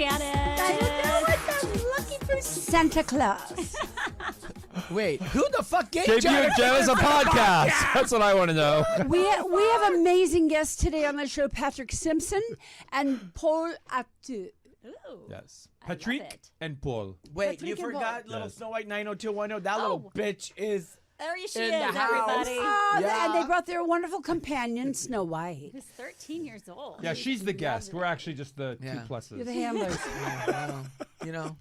Janice. I don't know what I'm looking for. Santa Claus. Wait, who the fuck gave Debut Janice Janice a podcast. That's what I want to know. We have amazing guests today on the show: Patrick Simpson and Pol Atteu. Ooh. Yes. I love Patrick it. and Paul. Wait, Patrick you and forgot Paul. little Yes. Snow White 90210? That little bitch is... There she In is, the house. everybody. Yeah. And they brought their wonderful companion, Snow White. Who's 13 years old. Yeah, she's the guest. We're actually just the Yeah. two pluses. You're the handlers. You know.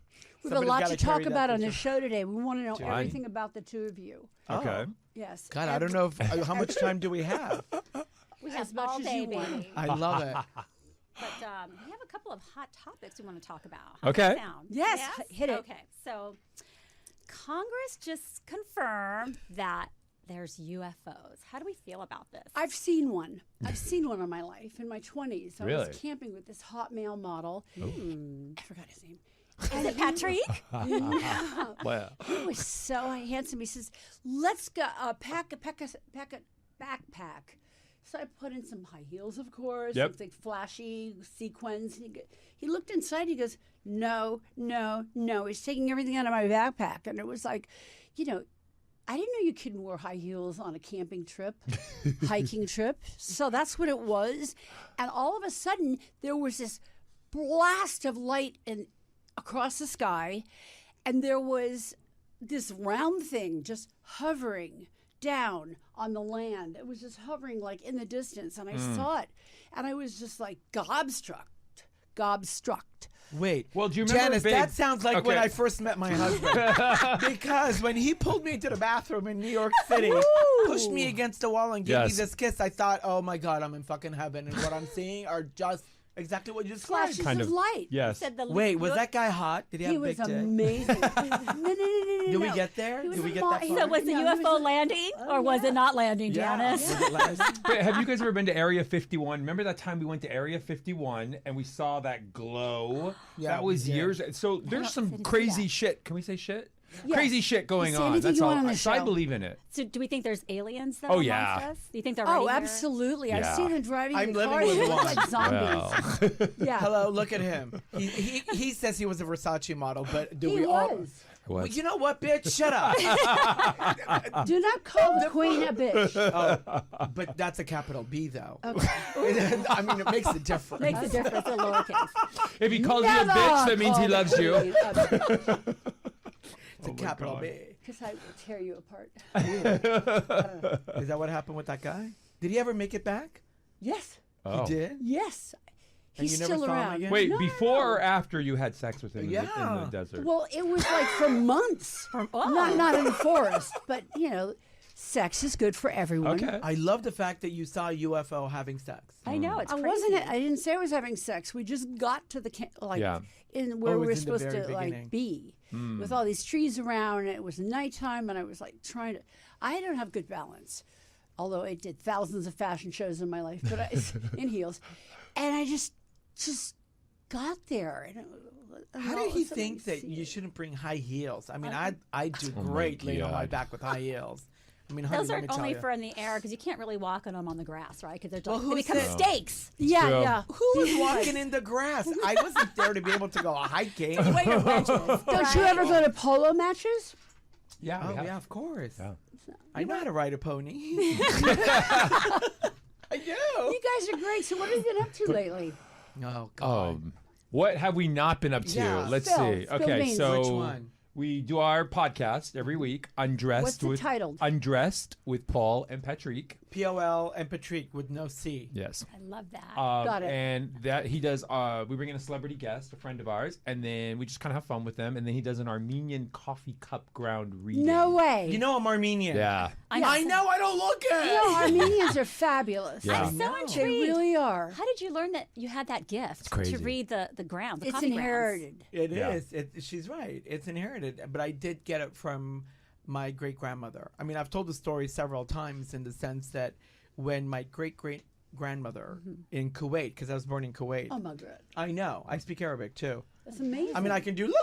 We have a somebody's lot gotta to talk carry that about on picture. the show today. We want to know Fine. everything about the two of you. Okay. Yes. God, I don't know how much time do we have. We As have much all as day, you want. baby. I love it. But we have a couple of hot topics we want to talk about. Okay. How's that sound? Yes, hit it. Okay, so Congress just confirmed that there's UFOs. How do we feel about this? I've seen one. I've seen one in my life in my 20s. I Really? was camping with this hot male model. I forgot his name. Is it Patrick? Well, He was so handsome. He says, "Let's go pack a backpack." So I put in some high heels, of course, Yep. with like flashy sequins. He looked inside. He goes, "No, no, no." He's taking everything out of my backpack, and it was like, you know, I didn't know you couldn't wear high heels on a camping trip, hiking trip. So that's what it was. And all of a sudden, there was this blast of light across the sky, and there was this round thing just hovering down on the land. It was just hovering like in the distance, and I saw it, and I was just like gobstruck. Wait. Well, do you remember, Janice, babe- that sounds like when Okay. I first met my husband. Because when he pulled me into the bathroom in New York City, pushed me against the wall and gave me Yes. this kiss, I thought, oh my God, I'm in fucking heaven. And what I'm seeing are just exactly what you described. Flashes Kind of of. light. yes. Said the Wait, was that guy hot? Did he have He a was big dick? amazing. No. Did we get there? He was Did we a get mo- that he far? So was the No, he UFO was a- landing, or was it not landing, Janice? Was it last? Wait, have you guys ever been to Area 51? Remember that time we went to Area 51 and we saw that glow? Yeah, that we was did. years. So there's some didn't see crazy that. shit. Can we say shit? Yes. Crazy shit going Say on. anything That's you all. want on the So I show. believe in it. So do we think there's aliens though? Oh, amongst yeah. us? Do you think they're already Oh, here? absolutely. I Yeah. see them driving I'm in living cars with that look one. like zombies. Yeah. Hello, look at him. He says he was a Versace model, but do He we all? was. Well, you know what, bitch? Shut up. Do not call the queen a bitch. But that's a capital B, though. Okay. I mean, it makes a difference. Makes a difference in lowercase. If he calls you a bitch, that means he loves you. It's a capital B. Because I will tear you apart. Is that what happened with that guy? Did he ever make it back? Yes. Oh. He did? Yes. And He's you never still saw him around. again? Wait, No, before or after you had sex with him in Yeah. the desert? Well, it was like for months. Not in the forest, but you know, sex is good for everyone. Okay. I love the fact that you saw a UFO having sex. I know it's I crazy. wasn't. I didn't say I was having sex. We just got to the Yeah. in where Oh, it we were was in the supposed to very beginning. like be with all these trees around. And it was nighttime, and I was like trying to. I don't have good balance, although I did thousands of fashion shows in my life, but in heels, and I just got there. And How did he think that you shouldn't bring high heels? I mean, I do Oh my great laying on my God. back with high heels. I mean, honey, Those let are me tell only you. for in the air because you can't really walk on them on the grass, right? Because Well, they who become said- steaks. Yeah, True. yeah. Who was walking in the grass? I wasn't there to be able to go hiking. Wait, your wedges. Don't you ever go to polo matches? Yeah. Oh, we have. yeah, of course. Yeah. I know how to ride a pony. I do. You guys are great. So what have you been up to lately? Oh, God. What have we not been up to? Yeah. Let's Spill. see. Spill Okay, beans. so Which one? we do our podcast every week, Undressed What's it with titled? Undressed with Paul and Patrik. Pol and Patrik with no C. Yes. I love that. Got it. And that he does, we bring in a celebrity guest, a friend of ours, and then we just kind of have fun with them. And then he does an Armenian coffee cup ground reading. No way. You know I'm Armenian. Yeah. I know. I don't look it. No, Armenians are fabulous. Yeah. I'm so No. They intrigued. really are. How did you learn that you had that gift crazy. to read the ground? The It's coffee grounds? inherited. It Yeah. is. She's right. It's inherited. But I did get it from my great grandmother. I mean, I've told the story several times in the sense that when my great grandmother in Kuwait, because I was born in Kuwait. Oh my God, I know. I speak Arabic too. that's amazing. I mean, I can do like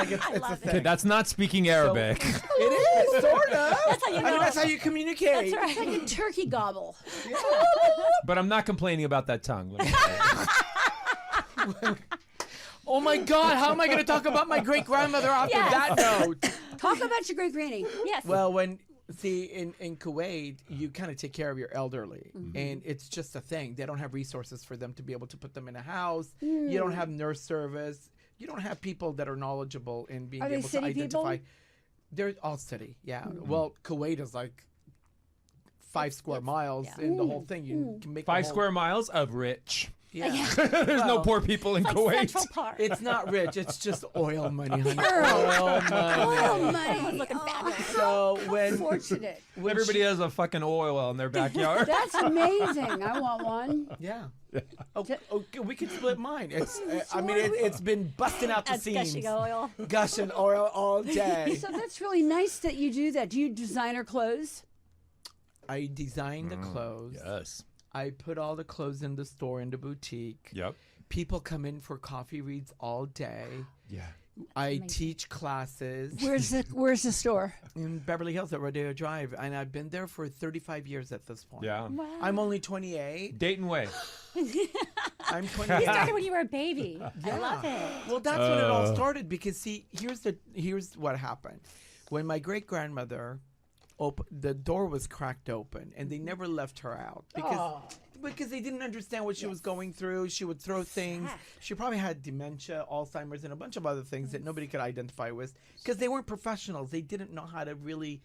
it's a love thing. Okay, that's not speaking Arabic. It is sort of. That's how you I mean, know. that's how you communicate. That's right. it's like a turkey gobble. But I'm not complaining about that tongue. Let me tell you. Oh my God! How am I going to talk about my great grandmother after Yes. that note? Talk about your great granny. Yes. Well, in Kuwait, you kind of take care of your elderly, and it's just a thing. They don't have resources for them to be able to put them in a house. You don't have nurse service. You don't have people that are knowledgeable in being Are they able to city identify. people? They're all city, yeah. Well, Kuwait is like 5 square miles in the whole thing. You can make a 5 whole- square miles of rich. Yeah. There's no poor people in like Kuwait. Central Park. It's not rich. It's just oil money, honey. Oil Oil money. money. Looking fabulous. So when Fortunate. Everybody has a fucking oil well in their backyard. That's amazing. I want one. yeah. Okay, we can split mine. It's I mean it's been busting out the That's seams. gushing oil. Gushing oil all day. So that's really nice that you do that. Do you designer clothes? I designed the clothes. Yes. I put all the clothes in the store in the boutique. Yep. People come in for coffee reads all day. Yeah. I teach classes Where's the store? in Beverly Hills at Rodeo Drive, and I've been there for 35 years at this point. Yeah. Wow. I'm only 28. Dayton Way. I'm You 28. started when you were a baby. I love it. Well, that's when it all started because see, here's what happened. When my great grandmother the door was cracked open and they never left her out because they didn't understand what she was going through. She would throw things. She probably had dementia, Alzheimer's, and a bunch of other things that nobody could identify with because they weren't professionals. They didn't know how to really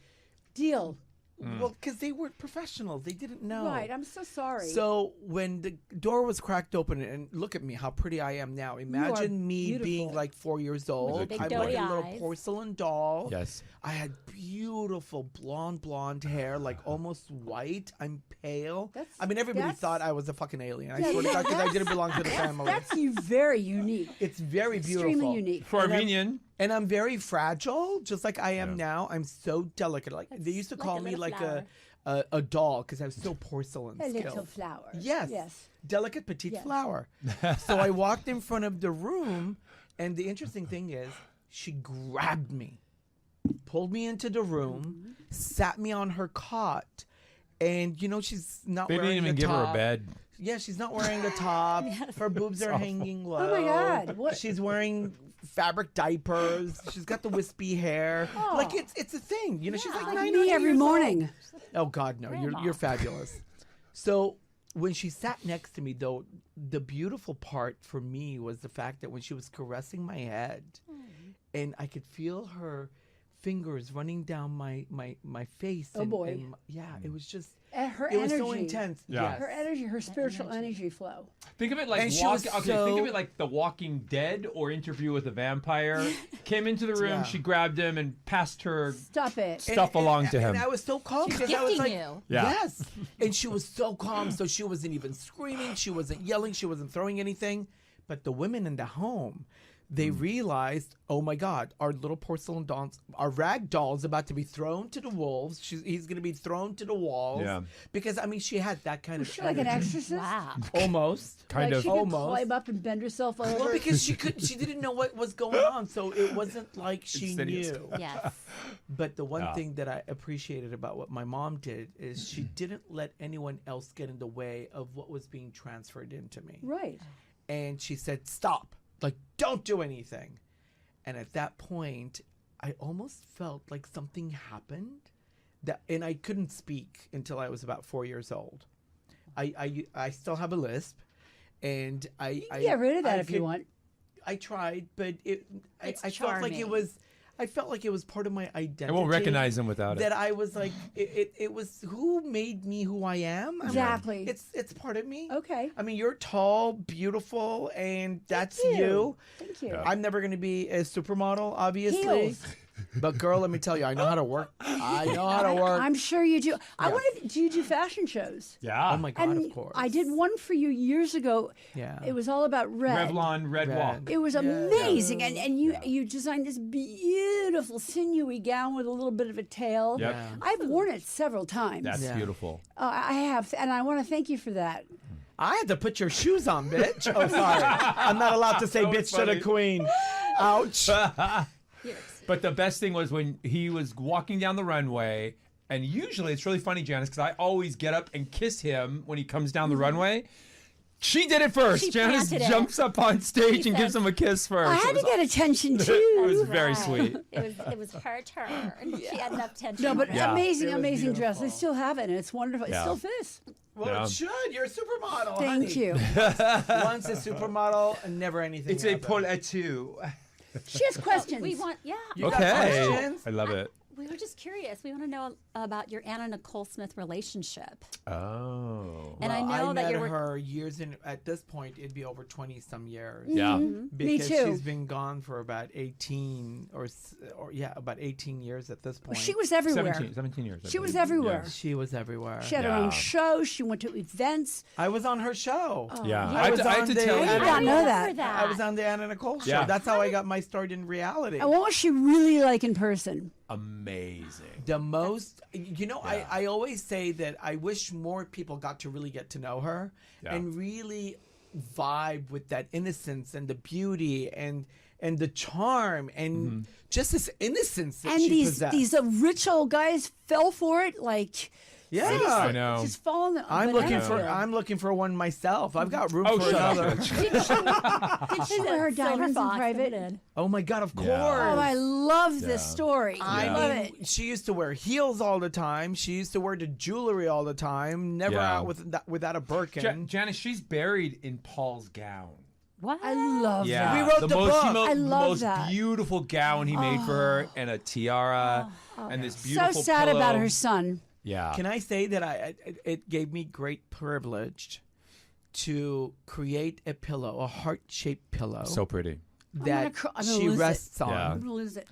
Deal. well, because they weren't professionals. They didn't know. Right. I'm so sorry. So when the door was cracked open, and look at me, how pretty I am now. Imagine me beautiful. being like 4 years old. Big I'm doughy like a little eyes. porcelain doll. Yes. I had beautiful blonde hair, like almost white. I'm pale. I mean, everybody that's- thought I was a fucking alien. I swear to God, because I didn't belong to the family. That's you very unique. It's very beautiful. Extremely unique. For Armenian. And I'm very fragile, just like I am now. I'm so delicate. Like they used to like call a me little like flower. a doll because I was so porcelain A skilled. little flower. Yes. Yes. Delicate petite Yes. flower. So I walked in front of the room, and the interesting thing is, she grabbed me, pulled me into the room, sat me on her cot, and she's not They wearing didn't even the give her top. a bed. Yeah, she's not wearing the top. Her boobs are hanging low. Oh my God, what- She's wearing fabric diapers. She's got the wispy hair. Like it's a thing. She's like Like 900 me every years old. morning. Oh God, no! Grandma. You're fabulous. So when she sat next to me, though, the beautiful part for me was the fact that when she was caressing my head, and I could feel her fingers running down my face. Oh, boy. And it was just Her it was energy. so intense. Yeah. Yes. Her energy, her spiritual energy flow. Think of it like And she was think of so- it like The Walking Dead or Interview with a Vampire. Came into the room, Yeah. she grabbed him and passed her Stop it. stuff along to him. And I was so calm because I was gifting like, you. Yeah. yes. And she was so calm, so she wasn't even screaming, she wasn't yelling, she wasn't throwing anything. But the women in the home, they realized, oh my God, our little porcelain dolls, our rag doll's about to be thrown to the wolves. He's going to be thrown to the walls. Yeah. Because I mean, she had that kind of She like an energy. exorcist. Wow. Almost. Kind Like of. she could Almost. climb up and bend herself over. Well, because she didn't know what was going on, so it wasn't like she Insidious. knew. Yes. But the one Yeah. thing that I appreciated about what my mom did is she didn't let anyone else get in the way of what was being transferred into me. Right. And she said, "Stop! Like, don't do anything." And at that point, I almost felt like something happened, and I couldn't speak until I was about 4 years old. I still have a lisp, and I Get rid of that I if you could- want. I tried, but I It's felt like it charming. was. I felt like it was part of my identity. I won't recognize him without it. That I was like, it was who made me who I am. I mean, Exactly. it's part of me. Okay. I mean, you're tall, beautiful, and that's you. you. Thank you. Yeah. I'm never going to be a supermodel, obviously. Heels. But girl, let me tell you, I know how to work. I know how to work. I'm sure you do. I wanted. Do you do fashion shows? Yeah. Oh my God, And of course. I did one for you years ago. Yeah. It was all about red. Revlon Red Red. Walk. It was amazing, and you designed this beautiful sinewy gown with a little bit of a tail. Yep. Yeah. I've worn it several times. That's Yeah. beautiful. I have, and I want to thank you for that. I had to put your shoes on, bitch. Oh, sorry. I'm not allowed to say That was bitch to the funny. queen. Ouch. But the best thing was when he was walking down the runway, and usually it's really funny, Janice, because I always get up and kiss him when he comes down the runway. She did it first. She Janice planted it. jumps up on stage She and gives said- him a kiss first. I It had to was- get attention too. It was very Right. sweet. It was her turn. She had enough tension. No, but Yeah. amazing, It was amazing dress. beautiful. They still have it, and it's wonderful. Yeah. It still fits. Well, Yeah. it should. You're a supermodel. Thank honey. you. Once a supermodel, and never anything. It's a else. Pol Atteu. She has questions. we want, You got Okay. questions? I love it. we were just curious. We want to know about your Anna Nicole Smith relationship. Oh. And I Well, know that met you're her years in. At this point, it'd be over 20 some years. Yeah. Me Because too. she's been gone for about 18 or about 18 years at this point. She was everywhere. 17 years. I She was believe. everywhere. Yeah. She was everywhere. She had her Yeah. own show. She went to events. I was on her show. Yeah. I was I had on to the- tell I you. did not know remember that. I was on the Anna Nicole show. Yeah. That's how I got my start in reality. And what was she really like in person? Amazing. The most, I always say that I wish more people got to know her Yeah. and really vibe with that innocence and the beauty and the charm and just this innocence that And she these possessed. these rich old guys fell for it. Like, yeah. I know. just falling. I'm looking for bananas. I'm looking for one myself. I've got room Oh, for shut up. another. Did she her diamonds in fox private? limited? Oh my god, of course. Yeah. Oh, I love this Yeah. story. I love mean, it. she used to wear heels all the time. She used to wear the jewelry all the time. Never Yeah. out without a Birkin. Janice, she's buried in Paul's gown. What? I love Yeah, We wrote the book. I love most that. beautiful gown he made for her, and a tiara, and this So beautiful. sad about pillow. her son. Yeah. Can I say that it gave me great privilege to create a pillow, a heart-shaped pillow So pretty. that I'm gonna she lose it. rests on. Yeah. I'm gonna lose it.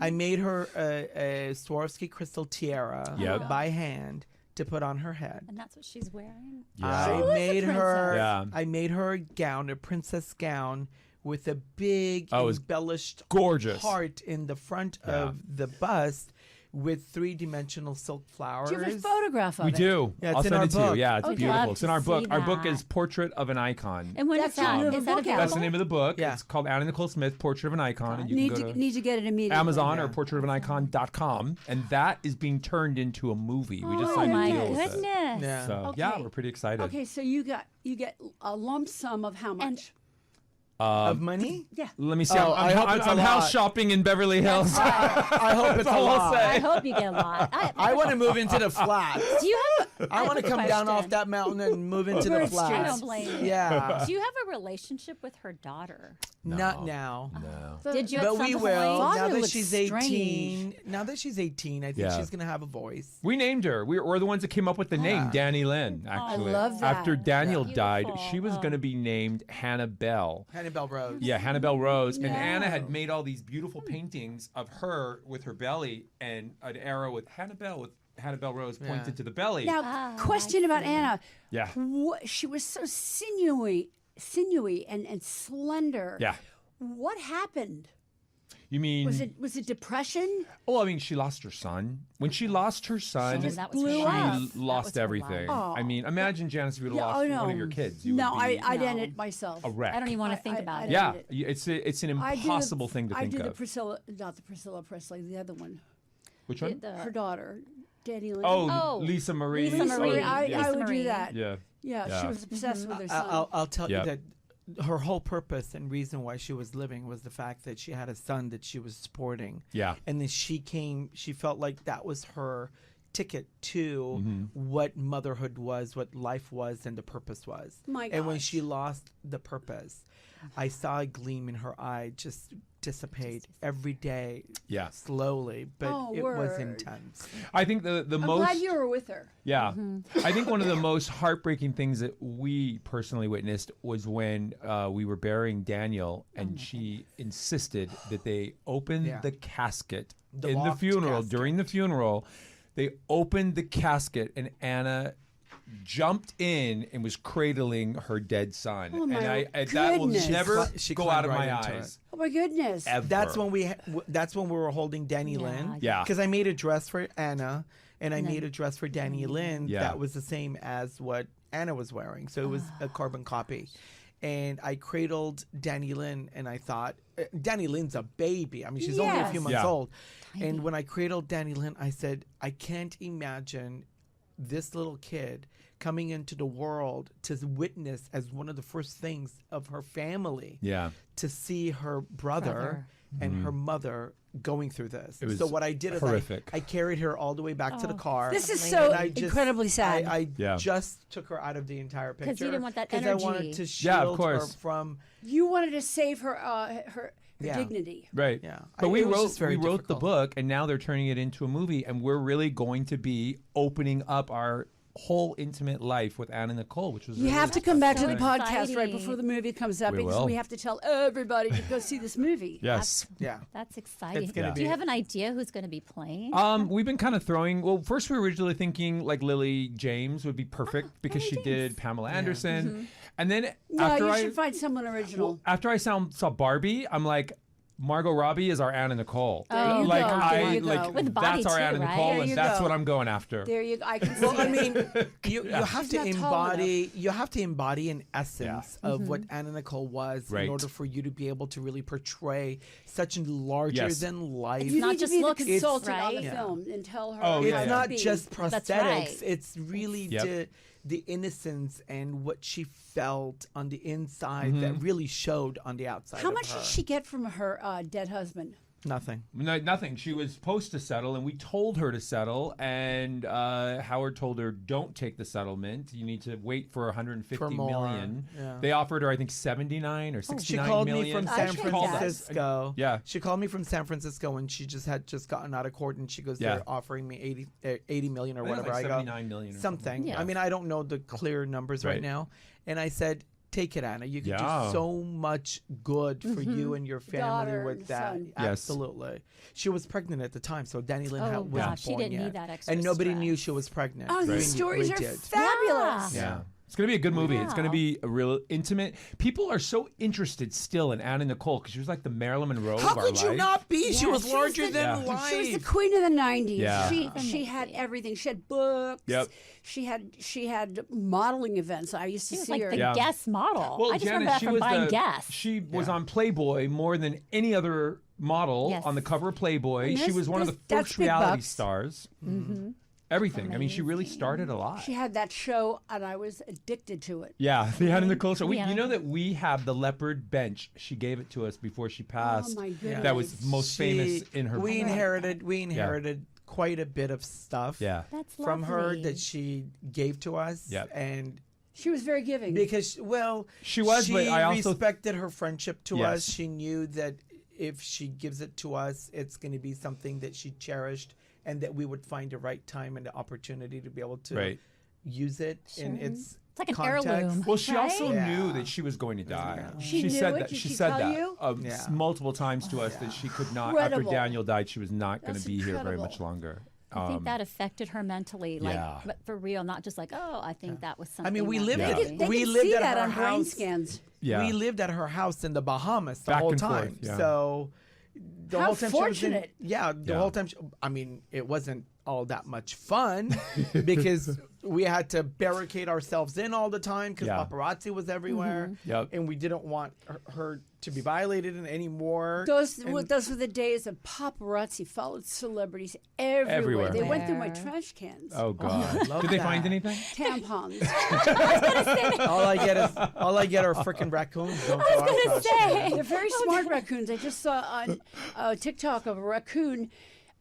I made her a Swarovski crystal tiara Yep. by hand to put on her head. And that's what she's wearing? Yeah. She was I a made her. princess. Yeah. I made her a gown, a princess gown, with a big Oh, it was embellished gorgeous. heart in the front of the bust, with three-dimensional silk flowers. Do you have a photograph of We it? do. Yeah, it's I'll in send our it to you. book. Yeah, it's I'd beautiful. love It's in to our book. see Our book that. is Portrait of an Icon. And when That's is that? the name of Is the that book, available? That's the name of the book. Yeah. It's called Anna Nicole Smith, Portrait of an Icon. And you Need can go to need to get it immediately. Amazon Yeah. or portraitofanicon.com, and that is being turned into a movie. We just Oh signed Oh a my deal with it. goodness. Yeah. So Okay. yeah, we're pretty excited. Okay, so you get a lump sum of how much? Of money? Yeah. Let me see. Oh, I hope it's a I'm house lot. shopping in Beverly Hills. I hope it's a all I'll lot. say. I hope you get a lot. I want to move into the flats. Do you have? I want to come down off that mountain and move into the Bird Street. I flats. don't blame you. Yeah. Do you have a relationship with her daughter? Not now. No. Did you? At But some we point? will. Now Father that looks she's strange. 18. Now that she's 18, I think Yeah. she's going to have a voice. We named her. We're the ones that came up with the name Danny Lynn. Actually, love that. after Daniel Yeah. died, Beautiful. she was going to be named Hannah Bell. Hannibal Rose. Yeah, Hannibal Rose. And No. Anna had made all these beautiful paintings of her with her belly and an arrow with Hannibal Rose pointed to the belly. Now, question about Anna. Yeah. She was so sinewy and slender. Yeah. What happened? You mean? Was it depression? Oh, I mean, she lost her son. When she lost her son, Because that was blew her up. life. she That lost was her everything. life. I mean, imagine, Janice, if you would have Yeah, lost oh, no. one of your kids. You No, would be I'd end No. it myself. a wreck. I don't even want to think I- about I- it. Yeah, I- it's an I do the- impossible thing to think I do the of. Priscilla, not the Priscilla Presley, the other one. Which one? Her daughter, Danny Lynn. Oh, Oh. Lisa Marie. Lisa Marie. Oh, I yeah. would Marie. do that. Yeah. Yeah, Yeah. she was obsessed with her son. I'll tell Yep. you that her whole purpose and reason why she was living was the fact that she had a son that she was supporting. Yeah. And then she felt like that was her ticket to Mm-hmm. what motherhood was, what life was, and the purpose was. My And when gosh. she lost the purpose, I saw a gleam in her eye just dissipate every day. Yeah. Slowly, but Oh, it was word. intense. I think the I'm most. glad you were with her. Yeah. I think one of the most heartbreaking things that we personally witnessed was when we were burying Daniel and she insisted that they open Yeah. the casket The in the locked funeral. casket. During the funeral, they opened the casket and Anna jumped in and was cradling her dead son. Oh, my and that will goodness. never She go climbed out of right my into eyes. Oh my goodness. Ever. That's when we were holding Danny Lynn. Yeah. Because I made a dress for Anna, and I made a dress for Danny Lynn Yeah. that was the same as what Anna was wearing. So it was a carbon copy. And I cradled Danny Lynn, and I thought, Danny Lynn's a baby. I mean, she's only a few Yes. months Yeah. old. And when I cradled Danny Lynn, I said, I can't imagine this little kid coming into the world to witness as one of the first things of her family. Yeah. To see her brother and her mother going through this. It was So what I did horrific. is I carried her all the way back to the car. This is And so I just- incredibly sad. I Yeah. just took her out of the entire picture. 'Cause you didn't want that I wanted energy. to Yeah, of shield her course. from. You wanted to save her Yeah. dignity. Right. Yeah. But we it was wrote just very the difficult. book, and now they're turning it into a movie, and we're really going to be opening up our whole intimate life with Anna Nicole, which was You really have to come back to the so podcast right exciting. before the movie comes up We because will. we have to tell everybody to go see this movie. Yes. Yeah. That's exciting. It's gonna Do you be- have an idea who's going to be playing? We've been kind of throwing. Well, first we were originally thinking like Lily James would be perfect because she did Pamela Anderson, and then No, after you I should find someone original. saw Barbie, I'm like, Margot Robbie is our Anna Nicole. There you like go. I There you like go. With the body that's our too, Anna right? Nicole, There and you that's go. what I'm going after. There you go. I can see Well, I it. mean, you have She's to not tall embody an essence of what Anna Nicole was Right. in order for you to be able to really portray such a larger Yes. than life. You not need just to be looks, the consultant on the right? film and tell her. Oh, how yeah, It's to not be. just prosthetics. That's right. It's really Yep. the innocence and what she felt on the inside that really showed on the outside. How of much her. did she get from her dead husband? Nothing. No, nothing. She was supposed to settle, and we told her to settle. And Howard told her, "Don't take the settlement. You need to wait for 150 For more, million." yeah. They offered her, I think, 79 or 69 She called million. me from I San should take that. Francisco. Yeah. She called me from San Francisco and she had just gotten out of court and she goes, Yeah. they're offering me 80 million or I think whatever. like I go, 79 million or something. Yeah. I mean, I don't know the clear numbers right Right. now. And I said, take it, Anna. You can Yeah. do so much good for you and your family Daughter with and that. son. Yes. Absolutely. She was pregnant at the time, so Danny Lynn Oh, wasn't gosh, she born didn't yet. need that extra and nobody stress. knew she was pregnant. Oh, We these knew- stories we are did. fabulous. Yeah. It's going to be a good movie. It's going to Wow. be a real intimate. People are so interested still in Anna Nicole because she was like the Marilyn Monroe How of our could you life. not be? She Yeah, was she was larger the- than Yeah. life. She was the queen of the 90s. Yeah. She had everything. She had books. Yep. She had modeling events. I used to She was see like her. the Yeah. guest model. Well, I just Janet, remember that she from was buying the, Guess. She was Yeah. on Playboy more than any other model Yes. on the cover of Playboy. And She this- was one of this- the that's first big reality bucks. stars. Everything. I mean, she really started a lot. She had that show, and I was addicted to it. Yeah, the Anna Nicole show. Yeah. You know that we have the leopard bench. She gave it to us before she passed. Oh my goodness. That was most famous in her. We inherited quite a bit of stuff. Yeah. That's From her lovely. that she gave to us. Yep. And She was very giving. because She was, she but I also respected her friendship to Yes. us. She knew that if she gives it to us, it's going to be something that she cherished and that we would find the right time and the opportunity to be able to Right. use it in its It's like an context. heirloom. Well, she also right? Yeah. knew that she was going to die. She knew said it? that. Did She she said tell that you? Yeah. multiple times to us that she could not. Incredible. After Daniel died, she was not going to That's be here very incredible. much longer. I think that affected her mentally, like, Yeah. but for real, not just like, oh, I think that was something. I mean, we that lived Yeah. it. They we could lived see at that her on brain house. scans. Yeah. We lived at her house in the Bahamas the Back whole and time. forth, yeah. So the How whole time she was fortunate. the Yeah. whole time. I mean, it wasn't all that much fun because we had to barricade ourselves in all the time because Yeah. paparazzi was everywhere. Yep. And we didn't want her to be violated anymore. Those And- were the days of paparazzi followed celebrities everywhere. Everywhere. They went through my Where? trash cans. Oh God! love Did they find that. anything? Tampons. all I get are freaking raccoons. Don't I was gonna say. They're very smart raccoons. I just saw on TikTok of a raccoon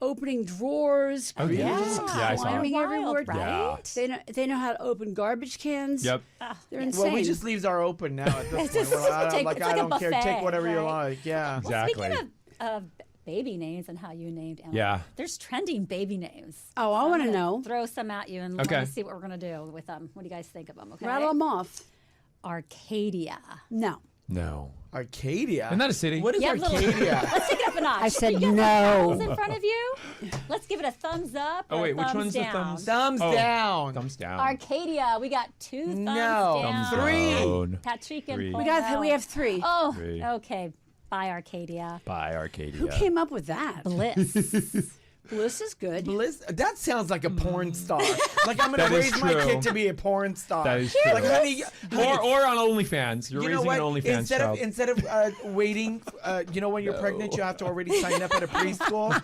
opening drawers, Oh, yeah. just Yeah, I saw it. climbing Wild, everywhere. right? Yeah. They know how to open garbage cans. Yep. They're insane. Well, we just leaves our open now at this It's point. just- I take- like, it's I like a don't care. Take buffet, whatever you right? like. Yeah. Exactly. Speaking of baby names and how you named Emma, Yeah. there's trending baby names. Oh, I So I'm want to gonna know. Throw some at you and Okay. let me see what we're gonna do with them. What do you guys think of them? Okay. Rattle them off. Arcadia. No. No. Arcadia. Isn't that a city? What is Yeah, little- Arcadia? Let's take it up a notch. I said You got no. thumbs in front of you. Let's give it a thumbs up. Oh or wait, a which thumbs one's the down. thumbs? Thumbs Oh, down. Thumbs down. Arcadia. We got 2 thumbs No. down. Thumbs Three. down. Patrick and Three. Paul. We have 3. Oh, Three. okay. Bye, Arcadia. By Arcadia. Who came up with that? Bliss. Bliss is good. Bliss. That sounds like a porn star. Like I'm That gonna is raise my true. kid to be a porn star. That is true. Like honey, Or on OnlyFans. You're you know raising what? an OnlyFans child. Instead of waiting, when you're pregnant, you have to already sign up at a preschool.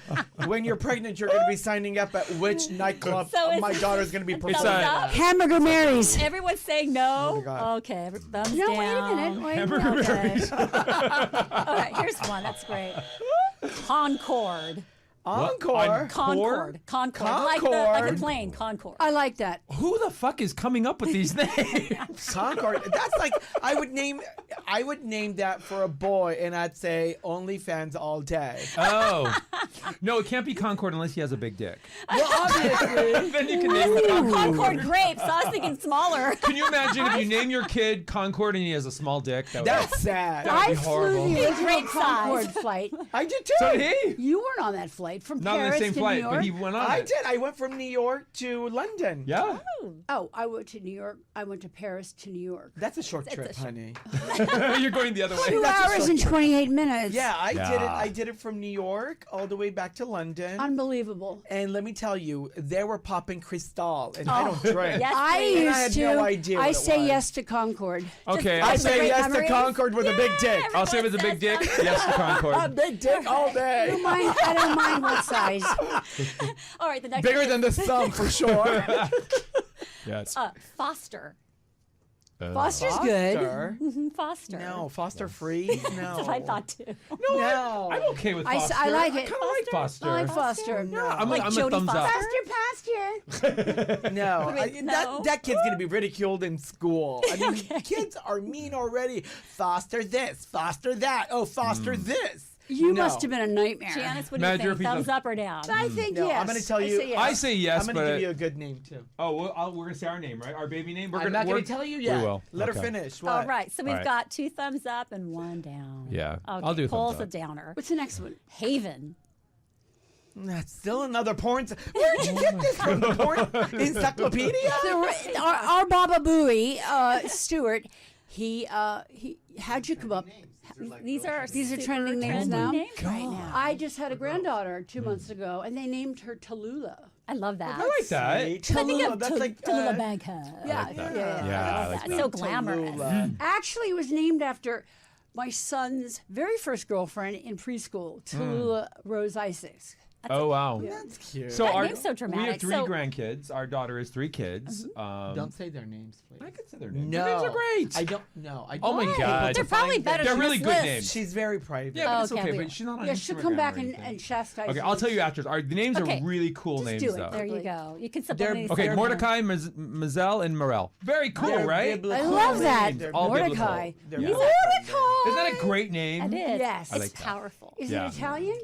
When you're pregnant, you're going to be signing up at which nightclub So it's- my daughter's going to be It's performing. Thumbs up? Hamburger Mary's. Everyone's saying no. Oh, my God. Okay, thumbs No, down. wait a minute. Wait a Hamburger minute. Mary's. All right, here's one. That's great. Concord. Encore. Concord. Like Concord. the plane. Concord. I like that. Who the fuck is coming up with these names? Concord. That's like I would name that for a boy, and I'd say OnlyFans all day. Oh. No, it can't be Concord unless he has a big dick. Well, obviously. Then you can name it Concord. Concord grapes. I was thinking smaller. Can you imagine if you name your kid Concord and he has a small dick? That would That's sad. That would I be flew horrible. the original Great size. Concorde flight. I did too. So did he? You weren't on that flight from Not on Paris the same to flight, New York. but he went on I it. did. I went from New York to London. Yeah. Oh, I went to New York. I went to Paris to New York. That's a short trip, honey. You're going the other way. 2 That's a hours and 28 minutes. Yeah, I did it. Yeah. I did it from New York all the way back to London. Unbelievable. And let me tell you, they were popping Cristal, and I don't drink. Yes, I please. And I used had to. no idea I what it say was. yes to Concord. Okay, I I'll say say yes to memories. Concord with a big dick. I'll say if it's a big dick, yes to A Concord. big dick all day. I don't mind what size. All right, the next Bigger one than the thumb for sure. Yes. Foster. Foster's good. Foster? Foster. No, Foster free? No. That's what I thought too. No. I'm okay with I Foster. like it. I kind of like Foster. I like Foster. No. I'm, Like I'm a Jodie thumbs up. Pasture. No, Wait, no? that kid's gonna be ridiculed in school. I mean, kids are mean already. Foster this, foster that. Oh, foster this. You No. must have been a nightmare. Janice, what do you Imagine if think? he's Thumbs a- up or down? I think No, yes. I'm gonna tell you- I say yes. I say yes, I'm gonna but give you a good name too. we're gonna say our name, right? Our baby name. I'm not gonna tell you yet. We will. Let Okay. her finish. All What? right, so we've All right. got 2 thumbs up and 1 down. Yeah, Okay, I'll do a Pol's thumbs a up. downer. What's the next one? Haven. That's still another porn. Where'd you get this from? The porn encyclopedia? Our Baba Booey, Stuart, he how'd you come up? These are These are super trending names trendy now? names right now. I just had a granddaughter 2 months ago, and they named her Tallulah. I love that. I like that. I think Tallulah, of that's like Tallulah Baghead. Yeah, Yeah, I like That's that. so glamorous. Tallulah. Actually, it was named after my son's very first girlfriend in preschool, Tallulah Rose Isaacs. Oh wow. That's cute. So That our, name's so we dramatic. have 3 So- grandkids. Our daughter has 3 kids. Don't say their names, please. I could say their names. No, Their names are great. I don't. No, I Oh don't my want God. people to They're probably find them. better They're than really this good list. names. She's very private. Yeah, but it's Okay, okay. we- But she's not on Yeah, Instagram she'll come back or and anything. chastise Okay, you. I'll tell you after. The names Okay. are really cool Just names, do it. though. There you go. You can They're- supplement Okay, They're- Mordecai, Mazel, and Morel. Very cool, They're right? biblical I love that. names. They're All Mordecai. biblical. They're Yeah. biblical. Isn't that a great name? It is. Yes. I It's like that. powerful. Is Yeah. it Italian?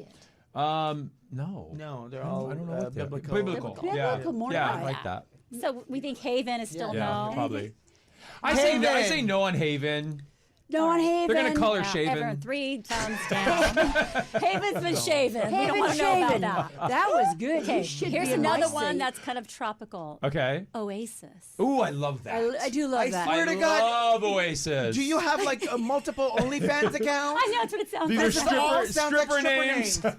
No. No, they're I all don't know what they are. biblical. Biblical. Biblical. Yeah. Biblical, Yeah, Mordecai. I like that. So we think Haven is still Yeah, no. probably. I say Haven. no on Haven. No on Haven. They're gonna color Yeah, shaven. Everyone 3 thumbs down. Haven's been shaven. We don't Haven want to know shaven. about that. That was good. Okay, You should here's be in my another one state. that's kind of tropical. Okay. Oasis. Ooh, I love that. I do love I that. swear to God. love Oasis. Do you have like a multiple OnlyFans accounts? I know that's what it sounds These like. are This all stripper, sounds like stripper stripper names. names.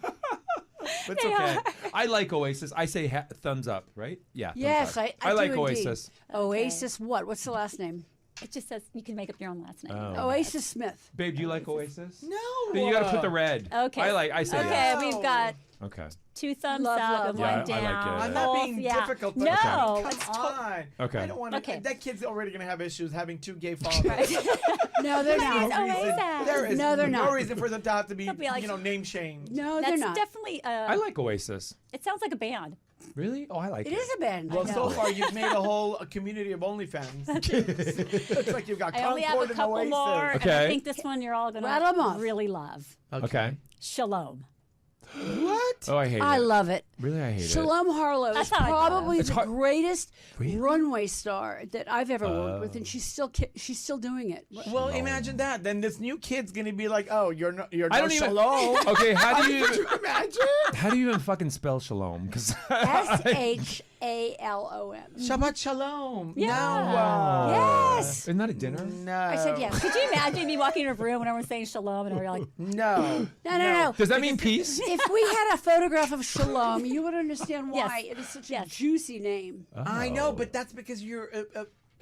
That's okay. I like Oasis. I say thumbs up, right? Yeah. thumbs Yes, up. I do like indeed. Oasis. Oasis what? What's the last name? It just says you can make up your own last name. Oh. Oasis Smith. Babe, do you like Oasis? No. Then you got to put the red. Okay. I say Okay, yes. we've got Okay. 2 thumbs Love, up love. and Yeah, 1 I like down. it. I'm not Both, being yeah. difficult. No, Come it's on. Okay. I don't want to. Okay. That kid's already going to have issues having 2 gay fathers. No, they're Please, not. Oasis. There is No, they're no not. reason for them to have to be, They'll be like- name shamed. No, they're That's not. definitely. I like Oasis. It sounds like a band. Really? Oh, I like it. It is a band. Well, I so know. far you've made a whole community of OnlyFans. Looks like you've got I only have Concord a and couple Oasis. more, and I Okay. think this one you're all going Rattle 'em to off. really love. Okay. Shalom. What? Oh, I hate I it. love it. Really, I hate Shalom Harlow That's is not like that. probably It's the hard- greatest Really? runway star that I've ever worked with, and she's still doing it. Well, imagine that. Then this new kid's gonna be like, "Oh, you're no I don't even- shalom." it. Okay, how do Could you you imagine? how do you even fucking spell shalom? Because SHALOM. Shalom. Shabbat Shalom. Yeah. No. Yes. Isn't that a dinner? No. I said yes. Could you imagine me walking in a room when everyone's saying shalom and we're like, No. No. Does that mean peace? If we had a photograph of Shalom, you would understand why Yes. it is such a Yes. juicy name. I know, but that's because you're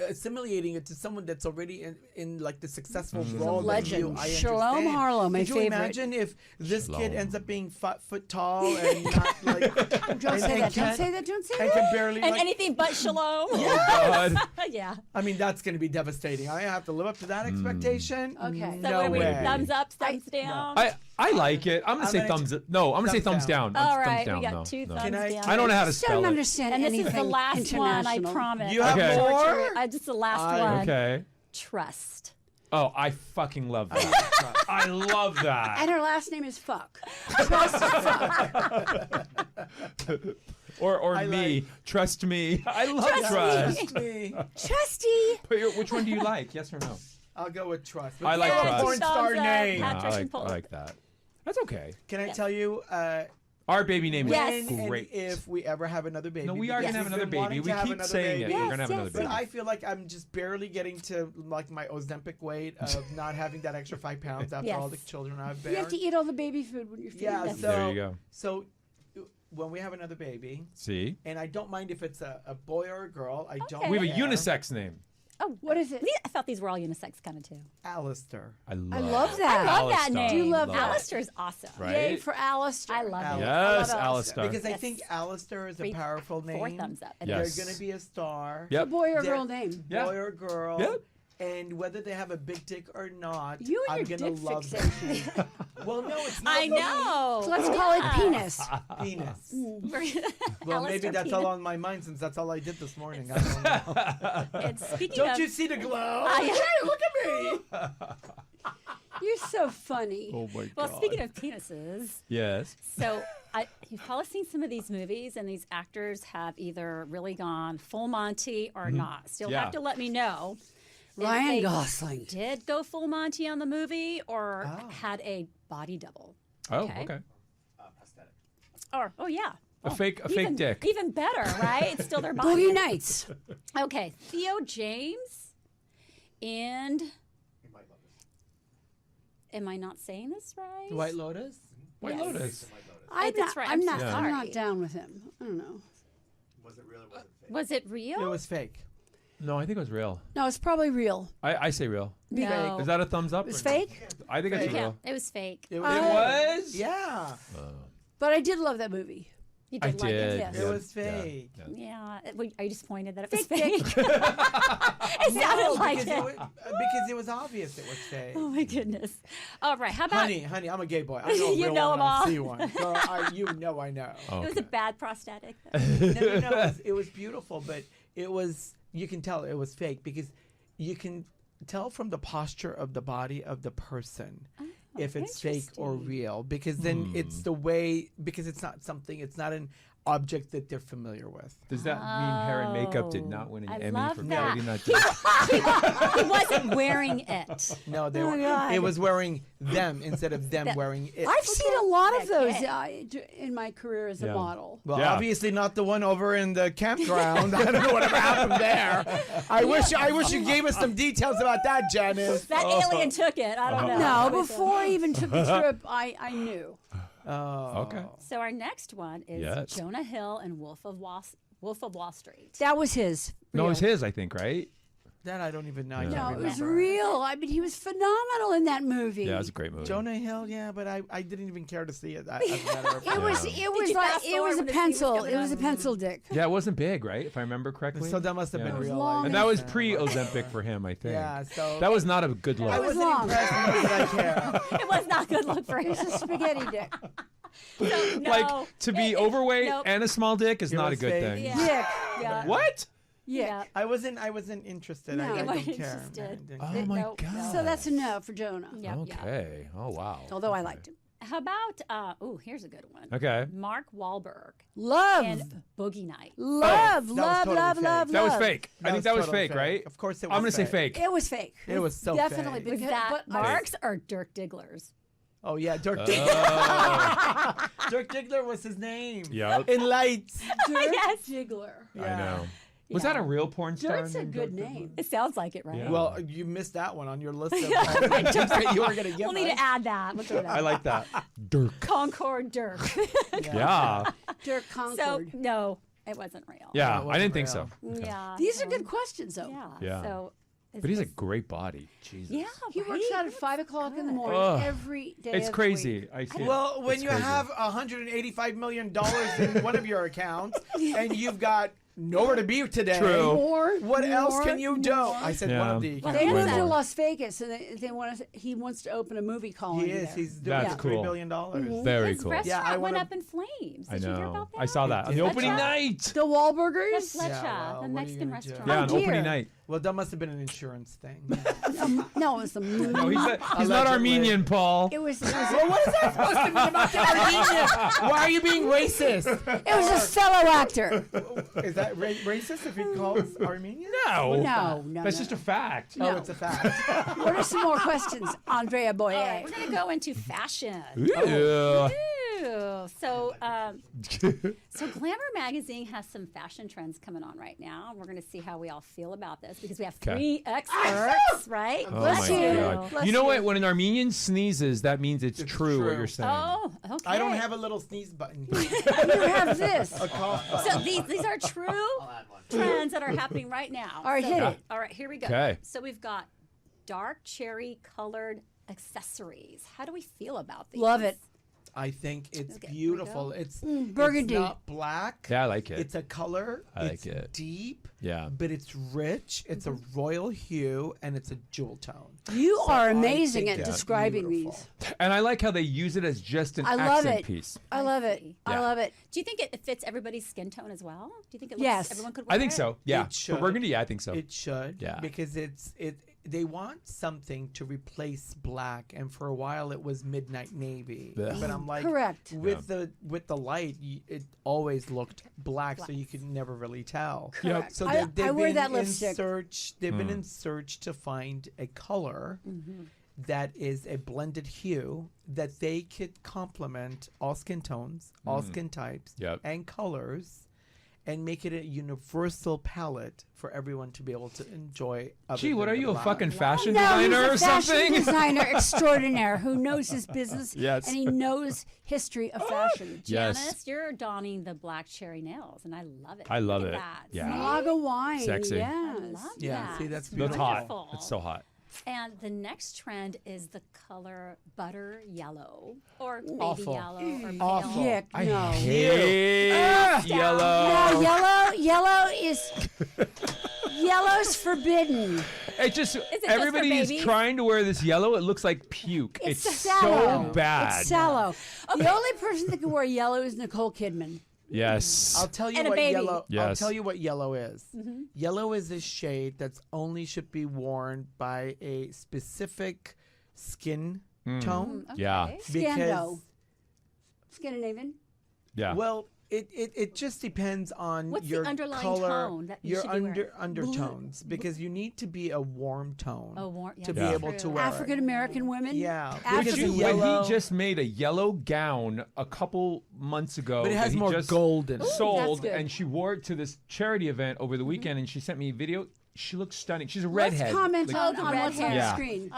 assimilating it to someone that's already in like the successful role. legend. That you, I Shalom understand. Harlow, my Could you favorite. imagine if this kid Shalom. ends up being 5 foot tall and not like Don't say that. Don't say that. Don't say and that. can barely and like, anything but shalom. Oh, God. Yeah. I mean, that's going to be devastating. I have to live up to that expectation. Okay. So So No what are we, way. thumbs up, thumbs down? I like it. I'm gonna say gonna thumbs up. No, I'm gonna say thumbs thumbs down. All Thumbs right, down. we got No, 2 no. thumbs Can I- down. I don't know how to Just spell don't it. understand And this anything is the last one, I international. promise. You have Okay. more? Just the last I- one. Okay. Trust. Oh, I fucking love that. I love that. And her last name is Fuck. Trust Fuck. Or I me. like- Trust me. I love Trust trust. Trust me. Trusty. Which one do you like? Yes or no? I'll go with trust. I like It's a trust. porn star Thumbs up, name. Pat. I Patrick like, and Pol. I like that. That's okay. Can I tell you? Our baby name is Yes. When and great. if we ever have another baby. No, we are because gonna have we've another been baby. wanting We to have keep another saying it. baby. We're gonna have another yes, baby. But I feel like I'm just barely getting to like my Ozempic weight of not having that extra 5 pounds after all the Yes. children I've You born. have to eat all the baby food when you're feeding Yeah, them. so There you go. So when we have another baby, See? and I don't mind if it's a boy or a girl. I don't. Okay. We have a care. unisex name. Oh, What is it? I thought these were all unisex kind of too. Alistair. I love, I love that. I love that Alistair. name. Do you love that? Alistair's awesome. Right? Yay for Alistair. I love it. Yes, I love Yes, Alistair. Because I Yes. think Alistair is a 3, powerful name. 4 thumbs up. Yes. They're going to be a star. Yep. Boy or They're- girl name? Yeah. Boy or girl. Yep. And whether they have a big dick or not, You and I'm your gonna dick love fixation. them. Well, no, it's not. I know. So let's call it penis. Penis. Alistair Well, maybe that's all Penis. on my mind since that's all I did this morning. I don't know. And speaking Don't of, you see the glow? I- Hey, look at me. You're so funny. Oh my God. well, speaking of penises, Yes. so you've probably seen some of these movies, and these actors have either really gone full Monty or not. So you'll Yeah. have to let me know. if Ryan they Gosling. did go full Monty on the movie, or Oh. had a body double. Oh, Okay. okay. Or yeah. A fake even, dick. Even better, right? It's still their body. Boogie Nights. Okay, Theo James and am I not saying this right? The White Lotus? White Yes. Lotus. That's right. I'm so I'm sorry. not down with him. I don't know. Was it real? It was fake. No, I think it was real. No, it's probably real. I say real. No. Is that a thumbs up? It was or no? fake, I think it's Fake. Yeah, real. it was fake. It It was. was? Yeah. but I did love that movie. You I did like did. it? Yes. It Yeah. was fake. Yeah. Are you disappointed that it was Fake fake? It sounded like because it. because it was obvious it was fake. Oh my goodness. All right. How about Honey, I'm a gay boy. I know a You real know one 'em when I all. see one. Girl, you know I know. it was a bad prosthetic? No, it was beautiful, but it was, you can tell it was fake because you can tell from the posture of the body of the person if it's fake or interesting. real, because then it's the way, because it's not an object that they're familiar with. Does that mean hair and makeup did not win an I Emmy love for that. creating that? He wasn't wearing it. No, they Oh were. my God. It was wearing them instead of them That- wearing it. I've seen a lot of those Okay. in my career as a Yeah. model. Well, Yeah. obviously not the one over in the campground. I don't know whatever happened there. I wish you gave us some details about that, Janice. That alien took it. I don't know. No, before I even took the trip, I knew. Oh, Okay. So our next one is Yes. Jonah Hill and Wolf of Wall Street. That was his. No, it was real. his, I think, right? That I don't even know. I No, can't No, it was remember. real. I mean, he was phenomenal in that movie. Yeah, it was a great movie. Jonah Hill, yeah, but I didn't even care to see it. As a matter of It fact. was. Yeah. It was you like fast it was forward a when the scene was pencil. coming It was a up? pencil dick. Yeah, it wasn't big, right? If I remember correctly. So that must have Yeah. been It was real. long life. And that was then. pre-Ozempic for him, I think. Yeah, so That was not a good look. I was wasn't long. impressed, nor did I care. It was not a good look for him. It was a spaghetti dick. So, no. Like, to be overweight nope. and a small dick is It not a was good fake. thing. Yeah. Dick. Yeah. What? Yeah. I wasn't interested. No. I You don't weren't care. interested. I didn't Oh care. my Nope, God. no. So that's a no for Jonah. Yep, yep. Okay. Oh, wow. Although I liked him. How about, here's a good one. Okay. Mark Wahlberg Love. and Boogie Nights. Love, was love, totally love, fake. love, That was love. fake. I think that was totally fake, right? Of course it was I'm going to say fake. fake. It was fake. It was so Definitely. fake. Was because- that but I- Mark's or Dirk Diggler's? Oh yeah, Dirk Oh. Diggler. Dirk Diggler was his name. Yep. In Lights. Dirk Yes. Diggler. I know. Was Yeah. that a real porn star? Dirk's a named good Dirk Diggler? name. It sounds like it, right? Yeah. Well, you missed that one on your list of all the tips that you were going to give We'll need us. to add that. We'll do that. I like that. Dirk. Concord Dirk. Yeah. Dirk So Concord. no, it wasn't real. Yeah, it I wasn't didn't think real. so. Okay. Yeah. These are so- good questions, though. Yeah. Yeah. So. But he's a great body. Jesus. Yeah. He works right? out at 5 o'clock in the morning Ugh. every day. It's of the crazy. week. I see. Well, when It's you crazy. have $185 million in one of your accounts and you've got nowhere to be today, True. what else can you do? more. I said Yeah. one of the Well, They What moved is to that? Las Vegas, and they want to. He wants to open a movie colony He is. there. He's doing That's $3 cool. billion. Very His cool. restaurant Yeah, I went wanna- up in flames. I Did you hear know. about that? I saw that on the did. opening Fletcher? night. The Wahlburgers. That's Fletcher, Yeah, well, the what are you Mexican gonna do? restaurant. Yeah, on dear. opening night. Well, that must have been an insurance thing. No, it was the movie. No, he's not Allegedly. Armenian, Paul. It was Well, what is that supposed to mean about the Armenians? Why are you being racist? a fellow actor. Is that racist if he calls Armenian? No. No, That's no. just a fact. Oh, it's a fact. What are some more questions, Andrea Boyer? All right, we're going to go into fashion. Ew. Ooh. So, so Glamour magazine has some fashion trends coming on right now. We're going to see how we all feel about this because we have 3 experts, right? Oh Bless my you. God. Bless You know you. what? When an Armenian sneezes, that means it's true what true. you're saying. Oh, okay. I don't have a little sneeze button here. You have this. A cough button. So these are true trends that are happening right now. All right, So- hit it. All right, here we go. Okay. So we've got dark cherry colored accessories. How do we feel about these? Love it. I think it's Okay, here we beautiful. go. It's burgundy. It's not black. Yeah, I like it. It's a color. I like it's it. deep. Yeah. But it's rich. It's a royal hue and it's a jewel tone. You So are I amazing think at it's describing beautiful. these. And I like how they use it as just an I love accent it. piece. I love it. see. I Yeah. love it. Do you think it fits everybody's skin tone as well? Do you think it looks, Yes. everyone could wear I think it? so. Yeah. It should. For burgundy, yeah, I think so. It should. Yeah. Because they want something to replace black, and for a while it was midnight navy. Ugh. But I'm like, Correct. with the light, it always looked black, so you could never really tell. Yep. Correct. So I they've wear been that in lipstick. search. They've been in search to find a color that is a blended hue that they could complement all skin tones, all skin types, Yep. and colors, and make it a universal palette for everyone to be able to enjoy. Other Gee, what than are the you, a black. fucking fashion No, designer or he's a fashion something? designer extraordinaire who knows his business Yes. and he knows history of fashion. Yes. Janice, you're donning the black cherry nails, and I love it. I love Look at it. that. Yeah. Malaga wine. Sexy. Yes. I love Yeah, that. see, that's It's That's beautiful. hot. wonderful. It's so hot. And the next trend is the color butter yellow or baby Awful. yellow or pale. Awful. Yuck, I no. hate No, yellow. yellow's forbidden. It just just for everybody is babies? trying to wear this yellow. It looks like puke. It's sallow. so bad. It's sallow. The only person that can wear yellow is Nicole Kidman. Yes. I'll tell you And a what baby. yellow. I'll Yes. tell you what yellow is. Yellow is a shade that's only should be worn by a specific skin tone. Yeah. Okay. Because Scando. Scandinavian. Yeah. well, it just depends on What's the your underlying color, tone that you your should be wearing? undertones, because you need to be a warm tone Oh, warm, to be Yeah. able to wear African American women. Yeah. Because African you- when yellow. he just made a yellow gown a couple months ago, But it that has he more just gold in it. sold, good. and she wore it to this charity event over the weekend, and she sent me a video. She looks stunning. She's a Let's redhead. comment Like- on the what's red on hair. the Yeah. screen.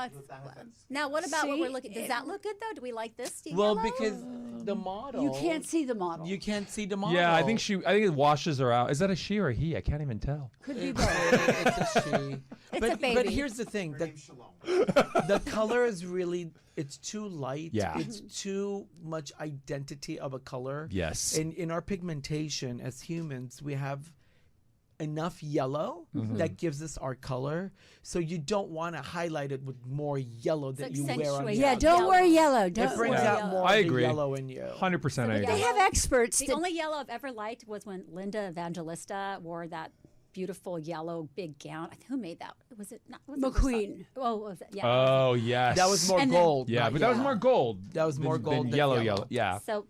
Now, what about what See? we're looking? Does that look good though? Do we like this? Steve Well, yellow? because the model You can't see the model. you can't see the model. Yeah, I think it washes her out. Is that a she or a he? I can't even tell. Could be both. it's a she. It's a But baby. here's the thing: the color is really it's too light. Yeah. It's too much identity of a color. Yes. In our pigmentation as humans, we have enough yellow that gives us our color. So you don't want to highlight it with more yellow that It's you wear on accentuating. the Yeah, Yellow. don't wear yellow. It Don't brings wear out yellow. more I of the agree. yellow in you. 100% I the agree. They have experts. The that- only yellow I've ever liked was when Linda Evangelista wore that beautiful yellow big gown. Who made that? Was it not? Was it McQueen. Versace? Oh, was it? Yeah. Oh, yes. That was more And then- gold. Yeah, not but that was yellow. more gold. That was more than gold than yellow. yellow. Yeah. So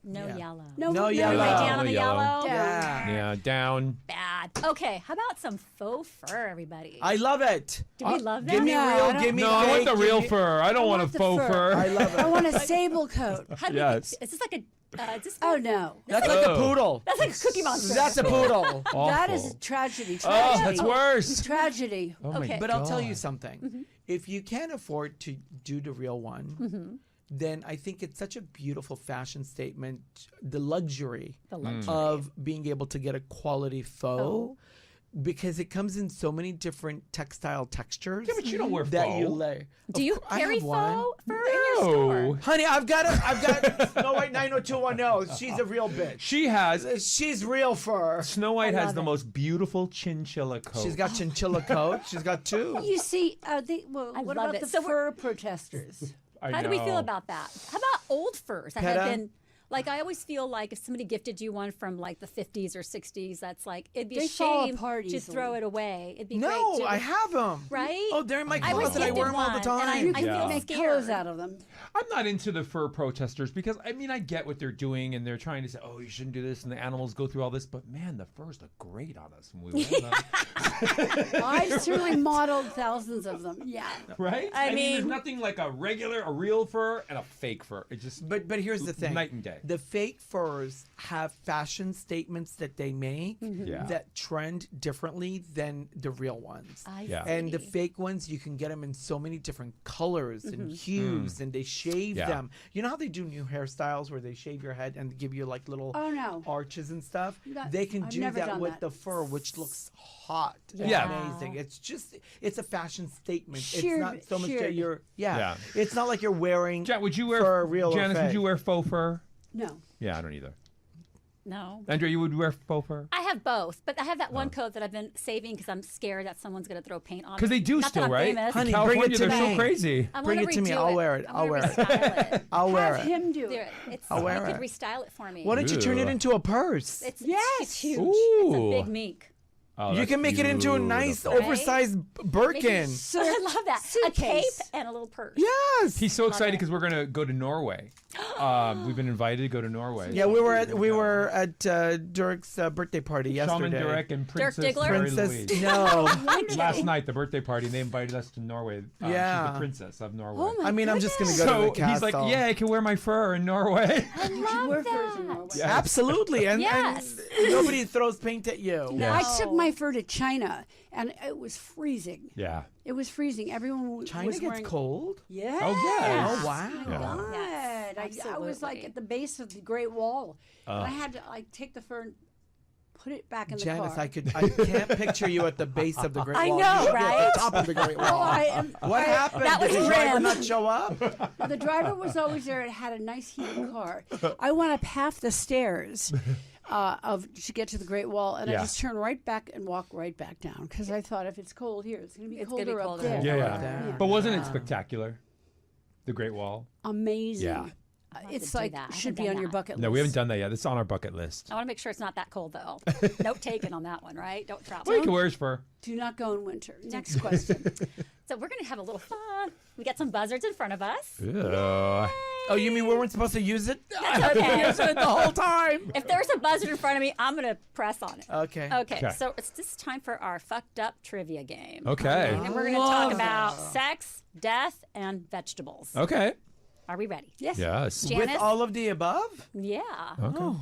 No Yeah. yellow. No yellow. Everybody down on the Yellow. yellow? Yeah. Yeah, down. Bad. Okay, how about some faux fur, everybody? I love it. Do we love that? Give me No, I real, don't- give me No, I want fake, the give real me- fur. I don't want a want the faux fur. fur. I love I it. want a sable coat. How do we- Yes. Is this like a? Is this Oh no, That's like a Oh. poodle. That's like a Cookie Monster. That's a poodle. that is Awful. a tragedy. Oh, Tragedy. that's worse. Tragedy. Oh my Okay. But I'll tell you God. something. If you can't afford to do the real one, then I think it's such a beautiful fashion statement. The luxury the luxury. of being able to get a quality faux, because it comes in so many different textile textures. Yeah, but you don't wear that faux. you lay. Do you I carry have one. faux fur in your store? Honey, I've got Snow White 90210. She's a real bitch. She has. She's real fur. Snow White I has love the it. most beautiful chinchilla coat. She's got chinchilla coat. She's got two. You see, what love about it. the So fur protesters? I How do we feel know. about that? How about old furs that Peta? have been like? I always feel like if somebody gifted you one from like the 50s or 60s, that's like it'd be They a fall shame apart to easily. throw it away. It'd be No, great to I have them. Right? Oh, they're in my I was closet. I gifted wear them all the one, time. and I You feel Yeah. make scared. clothes out of them. I'm not into the fur protesters because I mean I get what they're doing and they're trying to say, oh, you shouldn't do this, and the animals go through all this, but man, the furs look great on us when we wear them, I've certainly modeled thousands of them. Yeah. right? I there's mean- nothing like a real fur and a fake fur. It just But here's the thing. night and day. The fake furs have fashion statements that they make Yeah. that trend differently than the real ones. I Yeah. And the see. fake ones, you can get them in so many different colors and hues, and they shave Yeah. them. You know how they do new hairstyles where they shave your head and give you like little Oh no. arches and stuff? That- They can I've do never that done with that. the fur, which looks hot. and Yeah. amazing. It's a fashion statement. Sheared- it's not so much that sheared. you're, Yeah. It's not like you're wearing Jan, would you wear fur, real or Janice, would fake. you wear faux fur? No. Yeah, I don't either. No. Andrea, you would wear faux fur? I have both, but I have that one coat that I've been saving because I'm scared that someone's going to throw paint on it. Because they do Not still, that I'm right? famous. Honey, In bring it California, to they're me. so crazy. I Bring wanna it to me. redo I'll wear it. I I'll wanna wear it. restyle it. I'll wear Have it. him do Do it. it. It's, I'll wear you could it. restyle it for me. Why don't you turn it Ew. into a purse? It's Yes. huge. It's a Ooh. big meek. Oh, You that's can make it into a nice beautiful. oversized Birkin. I love that. A cape Suitcase. and a little purse. Yes. He's so excited it. because we're gonna go to Norway. We've been invited to go to Norway. Yeah, we were at Dirk's birthday party Shaman yesterday. Durek and Princess Diggler? Mary Princess, Louise. no. Last night, the birthday party, and they invited us to Norway. She's Yeah. the princess of Norway. Oh my I mean, I'm just gonna go so to the he's like, castle. yeah, I can wear my fur in Norway. I Did you love wear furs in that. Norway? Yeah. Absolutely, and Yes. nobody throws paint at you. Yeah. I took my fur to China, and it was freezing. Yeah. It was freezing. Everyone China was gets wearing. cold. Yeah. Oh, yeah. Oh wow. Yeah. God. Yes, I was like absolutely. at the base of the Great Wall, and I had to like take the fur and put it back in the Janice, car. I can't picture you at the base of the Great I Wall. know, You should be at right? the top of the Great Wall. What happened? That was Did the driver grim. not show up? The driver was always there. It had a nice heated car. I went up half the stairs to get to the Great Wall, and Yeah. I just turned right back and walked right back down because I thought if it's cold here, it's going to be It's gonna be colder up colder there. up Yeah, Yeah. yeah. But wasn't it spectacular? The Great Wall. Amazing. Yeah. It's to do like that. I should haven't be done on your that. bucket list. No, we haven't done that yet. It's on our bucket list. I want to make sure it's not that cold though. Note taken on that one, right? Don't travel. Well, you can wear his fur. Do not go in winter. Next question. So we're gonna have a little fun. We got some buzzards in front of us. Ugh. Oh, you mean we weren't supposed to use it? That's okay. Used it the whole time. If there's a buzzard in front of me, I'm gonna press on it. Okay. Okay, Okay. so it's this time for our fucked up trivia game. Okay. And we're gonna talk about sex, death, and vegetables. Okay. Are we ready? Yes. Yes. Janice? With all of the above? Yeah. Okay.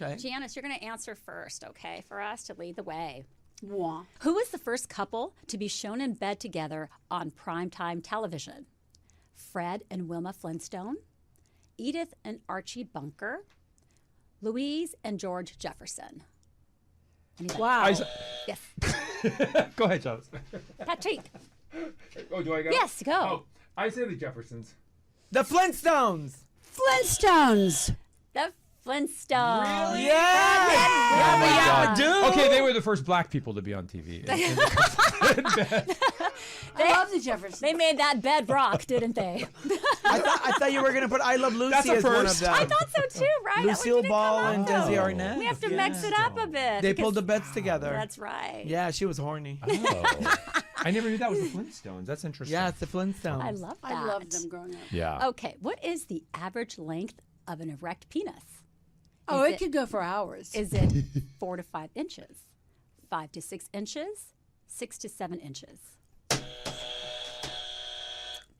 Okay. Janice, you're gonna answer first, okay, for us to lead the way. Mwah. Who was the first couple to be shown in bed together on primetime television? Fred and Wilma Flintstone, Edith and Archie Bunker, Louise and George Jefferson. Anybody? Wow. Yes. Go ahead, Charles. Patrick. Oh, do I go? Yes, go. Oh, I say the Jeffersons. The Flintstones. Flintstones. The Flintstones. Yeah. God. Dude. Okay, they were the first black people to be on TV. I love the Jeffersons. They made that bed rock, didn't they? I thought you were gonna put I Love Lucy That's a as one of first. them. I thought so too, right? That one Lucille didn't Ball come and up, Desi though. Arnaz. We have to Yeah. mix it up a bit. They because- pulled the beds together. That's right. Yeah, she was horny. Oh. I never knew that was the Flintstones. That's interesting. Yeah, it's the Flintstones. I love that. I loved them growing up. Yeah. Okay, what is the average length of an erect penis? Oh, Is it could go for hours. Is it 4 to 5 inches, 5 to 6 inches, 6 to 7 inches?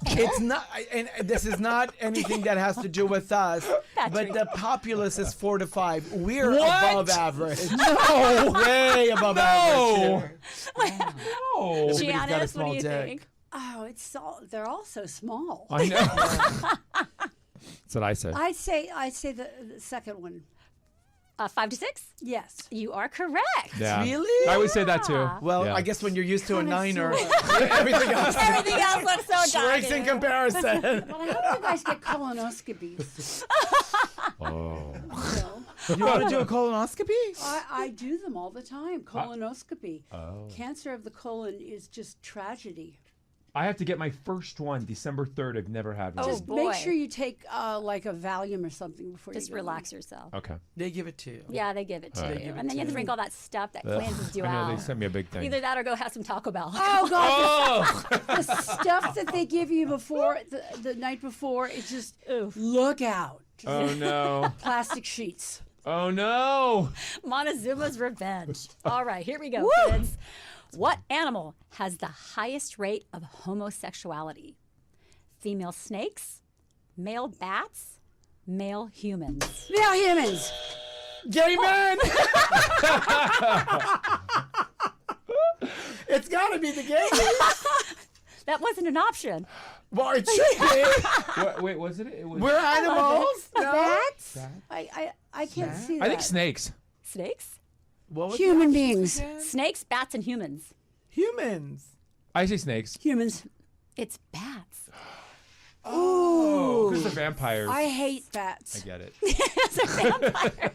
It's not, and this is not anything that has to do with us, Patrick. but the populace is 4 to 5. We're What? above average. No. Way above average. No. Everybody's got a Janice, what do small you dick. think? Oh, they're all so small. I know. That's what I said. I'd say the second one. 5 to 6? Yes. You are correct. Yeah. Really? I would say that too. Well, Yeah. I guess when you're used to a Kinda niner, sore. everything else Everything else looks so shrinks in tiny. comparison. Well, I hope you guys get colonoscopies. Oh. So, You want to do a colonoscopy? I do them all the time. Colonoscopy. Oh. Cancer of the colon is just tragedy. I have to get my first one December 3rd. I've never had one. Oh, Just boy. make sure you take like a Valium or something before Just you go. relax yourself. Okay. They give it to you. Yeah, they give it to They you. give it And then you have to to drink all that stuff that cleanses you I know out. they sent me a big thing. Either that or go have some Taco Bell. Oh God, Oh. the stuff that they give you before the night before, it's just look out. Oh no. Plastic sheets. Oh no. Montezuma's Revenge. All right, here we go, kids. What animal has the highest rate of homosexuality? Female snakes, male bats, male humans. Now humans. Gay men! It's got to be the gay men. That wasn't an option. Well, it should be. Wait, was it? It was. We're animals. No. Bats? I can't see that. I think snakes. Snakes? What was Human that beings. again? Snakes, bats, and humans. Humans. I say snakes. Humans. It's bats. Oh, because they're vampires. I hate I bats. get it. It's a vampire.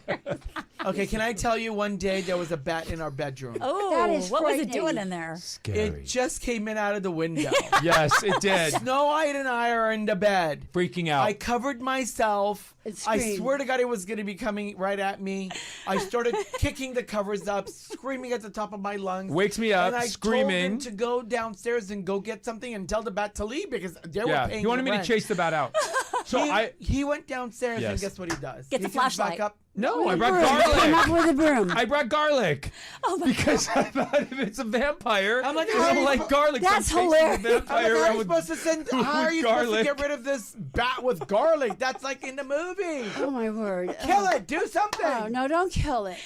Okay, can I tell you one day there was a bat in our bedroom? Oh, That is what was it frightening. doing in there? Scary. It just came in out of the window. Yes, it did. Snow White and I are in the bed. Freaking out. I covered myself. And I screamed. swear to God it was going to be coming right at me. I started kicking the covers up, screaming at the top of my lungs. Wakes me up, and I screaming. told him to go downstairs and go get something and tell the bat to leave because they were Yeah, paying he wanted the me to rent. chase the bat out. So He went downstairs and Yes. guess what he does? Gets he a comes flashlight. back up. no, I brought Come up garlic. with a broom. I brought garlic. Oh my Because I thought if it's a vampire, I'm like, I don't how- like garlic. so I'm That's chasing hilarious. The I'm like, vampire how are around you with- supposed to send? How are you supposed to garlic. get rid of this bat with garlic? That's like in the movie. Oh my word. Kill it. Do something. Oh no, don't kill it.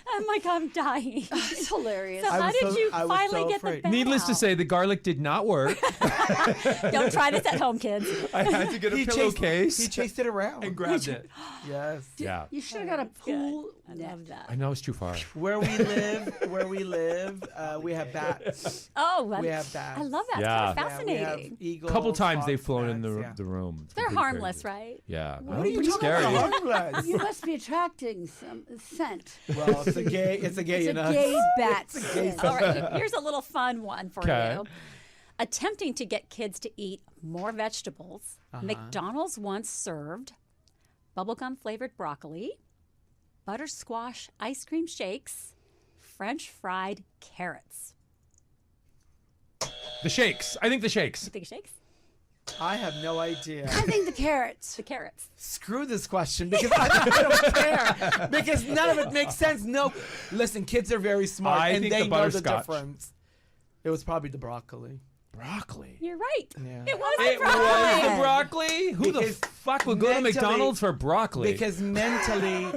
Oh my God, I'm dying. It's hilarious. So I how was did so- you I was finally so get afraid. the bat Needless to out? say, the garlic did not work. Don't try this at home, kids. I had to get a pillowcase He chased it around. and grabbed it. Yes. Yeah. You should have got a pool. I love that. I know it's too far. Where we live, we have bats. Oh, We have bats. I love that. Yeah. It's kind of Yeah, we have fascinating. eagles, A couple times they've hawks, flown in bats, the yeah. the room. It's They're pretty harmless, crazy. right? Yeah. What are you talking scary. about? Harmless? You must be attracting some scent. Well, it's a gay It's a in us. gay bat scent. All right, here's a little fun one for Okay. you. Attempting to get kids to eat more vegetables, McDonald's once served bubblegum flavored broccoli, butter squash ice cream shakes, French fried carrots. The shakes. I think the shakes. You think shakes? I have no idea. I think the carrots. The carrots. Screw this question because I don't care. Because none of it makes sense. No, listen, kids are very smart I and think they the know the butterscotch. difference. It was probably the broccoli. Broccoli. You're right. Yeah. It was It the broccoli. was the broccoli? Who Because the fuck would go to mentally- McDonald's for broccoli? Because mentally,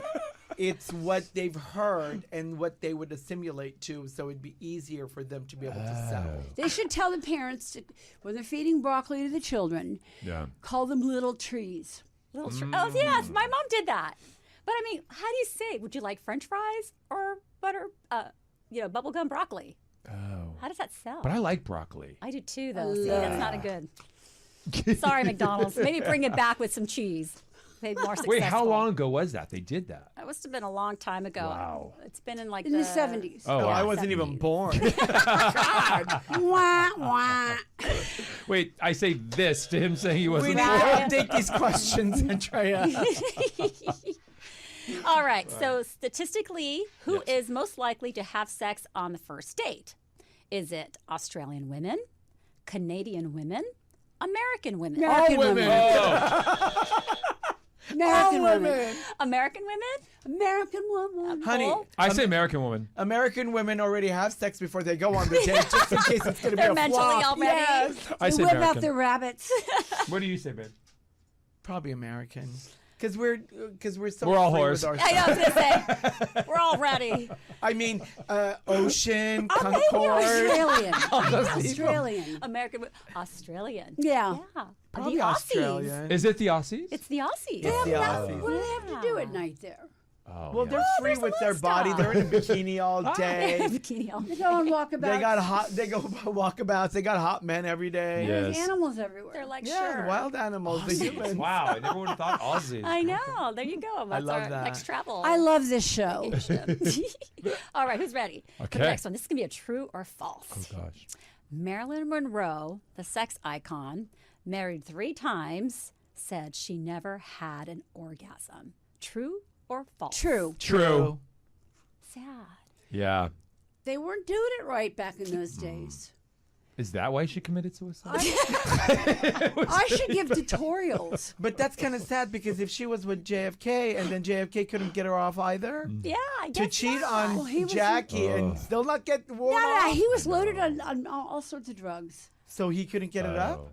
it's what they've heard and what they would assimilate to, so it'd be easier for them to be able to sell. They should tell the parents to, when they're feeding broccoli to the children, Yeah. call them little trees. Little Oh, yes. My mom did that. But I mean, how do you say, would you like French fries or butter, bubblegum broccoli? Oh. How does that sell? But I like broccoli. I do too, though. See, that's not a good. Sorry, McDonald's. Maybe bring it back with some cheese. Maybe more successful. Wait, how long ago was that? They did that. That must have been a long time ago. Wow. It's been in like In the 70s. Oh, Oh, wow. I wasn't even 70s. born. Wah, wah. Wait, I say this to him saying he We wasn't need to born. update these questions, Andrea. All right. So statistically, who is most likely to have sex on the first date? Is it Australian women, Canadian women, American women? American women. women. Oh, American American women. American women? American woman. Honey, Pol? I say American woman. American women already have sex before they go on the date, just in case it's going to be They're a mentally flop. already. Yes. I They say whip out American. their rabbits. What do you say, babe? Probably American. Because we're so We're all free whores. with our I know, I was stuff. going to say. We're all ready. I mean, Ocean, Oh, maybe Concord. Australian. those people. Australian. American, Australian. Yeah. Yeah. Probably the Aussies. Australian. Is it the Aussies? It's the Aussies. It's the Yeah, Aussies. what do they have to do at night there? Oh, Well, yeah. they're free there's a with lot their of body. stuff. They're in a bikini all day. Bikini on. They go and walk about. They got hot. They go walkabouts. They got hot men every day. Yeah. There's Yes. animals everywhere. They're like, Yeah, sure. the wild animals, the humans. Wow, I never would have thought Aussies. I know. There you go. That's love our that. next travel. I love this show. All right, who's ready? For Okay. the next one. This is going to be a true or false. Oh gosh. Marilyn Monroe, the sex icon, married 3 times, said she never had an orgasm. True or false? True. True. Sad. Yeah. They weren't doing it right back in those days. Is that why she committed suicide? I should give tutorials. But that's kind of sad because if she was with JFK and then JFK couldn't get her off either, Yeah, I to guess cheat not. on Well, he was- Jackie and still not get warm No, off, he was loaded on all sorts of drugs. so he couldn't get it up. Oh.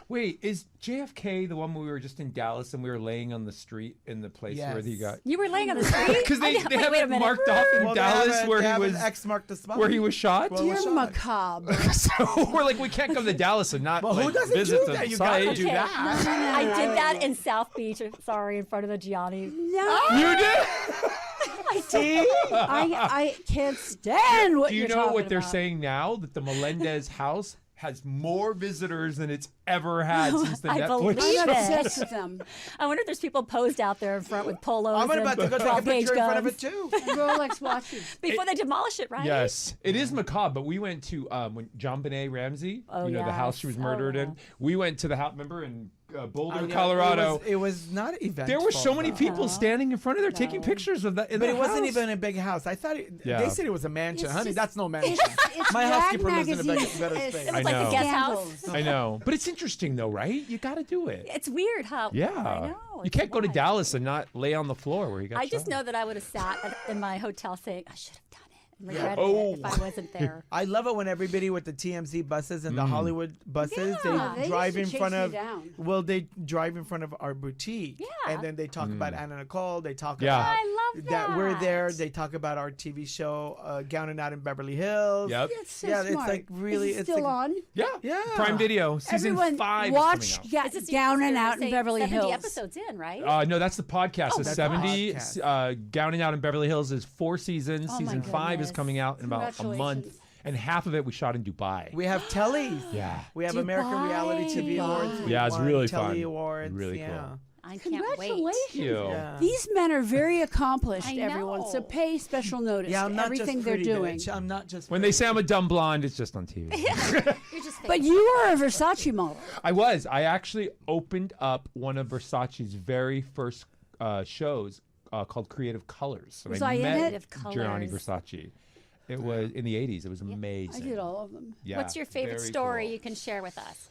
Wait, is JFK the one where we were just in Dallas and we were laying on the street in the place where he Yes. got? You were laying on the street? Because they Wait, have wait a it minute. marked off in Well, Dallas where they he have was an X marked the spot. where he was shot. Well, You're shot. macabre. So we're like, we can't come to Dallas and not Well, who like, doesn't visit do the that? You site. gotta do Okay. that. I did that in South Beach, sorry, in front of the Gianni. No, You did? See? I can't stand what Do you you're know talking what they're about. saying now? That the Melendez house has more visitors than it's ever had since the I Netflix believe show. I'm it. obsessed with them. I wonder if there's people posed out there in front with polos I'm about to go take a 12-gauge picture in front of guns it too. Rolex watches. before they demolish it, right? Yes, it is macabre. But we went to when John Benet Ramsey, Oh, you know, the house she was yes. murdered Oh, in. We went to the house. Remember in Boulder, I know, Colorado. It was not eventful. There were so many though. people standing in front of there taking pictures of that. In But the it wasn't house. even a big house. I thought Yeah. they said it was a mansion. It's Honey, just- that's no mansion. It's My Rag housekeeper lives in a Magazine's better is- space. It was I like know. a guest Scandals. house. I know, but it's interesting though, right? You got to do it. It's weird how. Yeah, I know. you it's can't go to wild. Dallas and not lay on the floor where you got. I just shot. know that I would have sat in my hotel saying, I should have done it and regretted Oh. it if I wasn't there. I love it when everybody with the TMZ buses and the Hollywood buses, Yeah. They they drive in used to front chase me of. down. Well, they drive in front of our boutique, Yeah. and then they talk about Anna Nicole. They talk Yeah. about I love that. we're there. They talk about our TV show, Gowning Out in Beverly Hills. Yep. That's so Yeah, smart. it's like really- Is it it's still like- on? Yeah. Yeah. Prime Video season Everyone 5 watch is coming out. Is this Down and you're Out in saying Beverly 70 Hills. episodes in, right? No, that's the podcast. Oh, the that's 70 the podcast. Gowning Out in Beverly Hills is 4 seasons. Oh, my season 5 is goodness. coming out in about a month, Congratulations. and half of it we shot in Dubai. We have tellies. yeah. We have American Dubai. Reality TV Awards. We Yeah, it's won really Telly fun. Awards. Really yeah. cool. I can't wait. Congratulations. Yeah. These men are very accomplished, I everyone. So know. pay special notice Yeah, I'm to not everything just they're pretty, doing. bitch. I'm not just When they say I'm a dumb blonde, it's just on TV. You're just But you are a Versace model. I was. I actually opened up one of Versace's very first shows called Creative Colors. And Was I in met it? Creative Gianni Colors. Versace. It was in the 80s. It was I amazing. did all of them. Yeah, What's your favorite very story cool. you can share with us?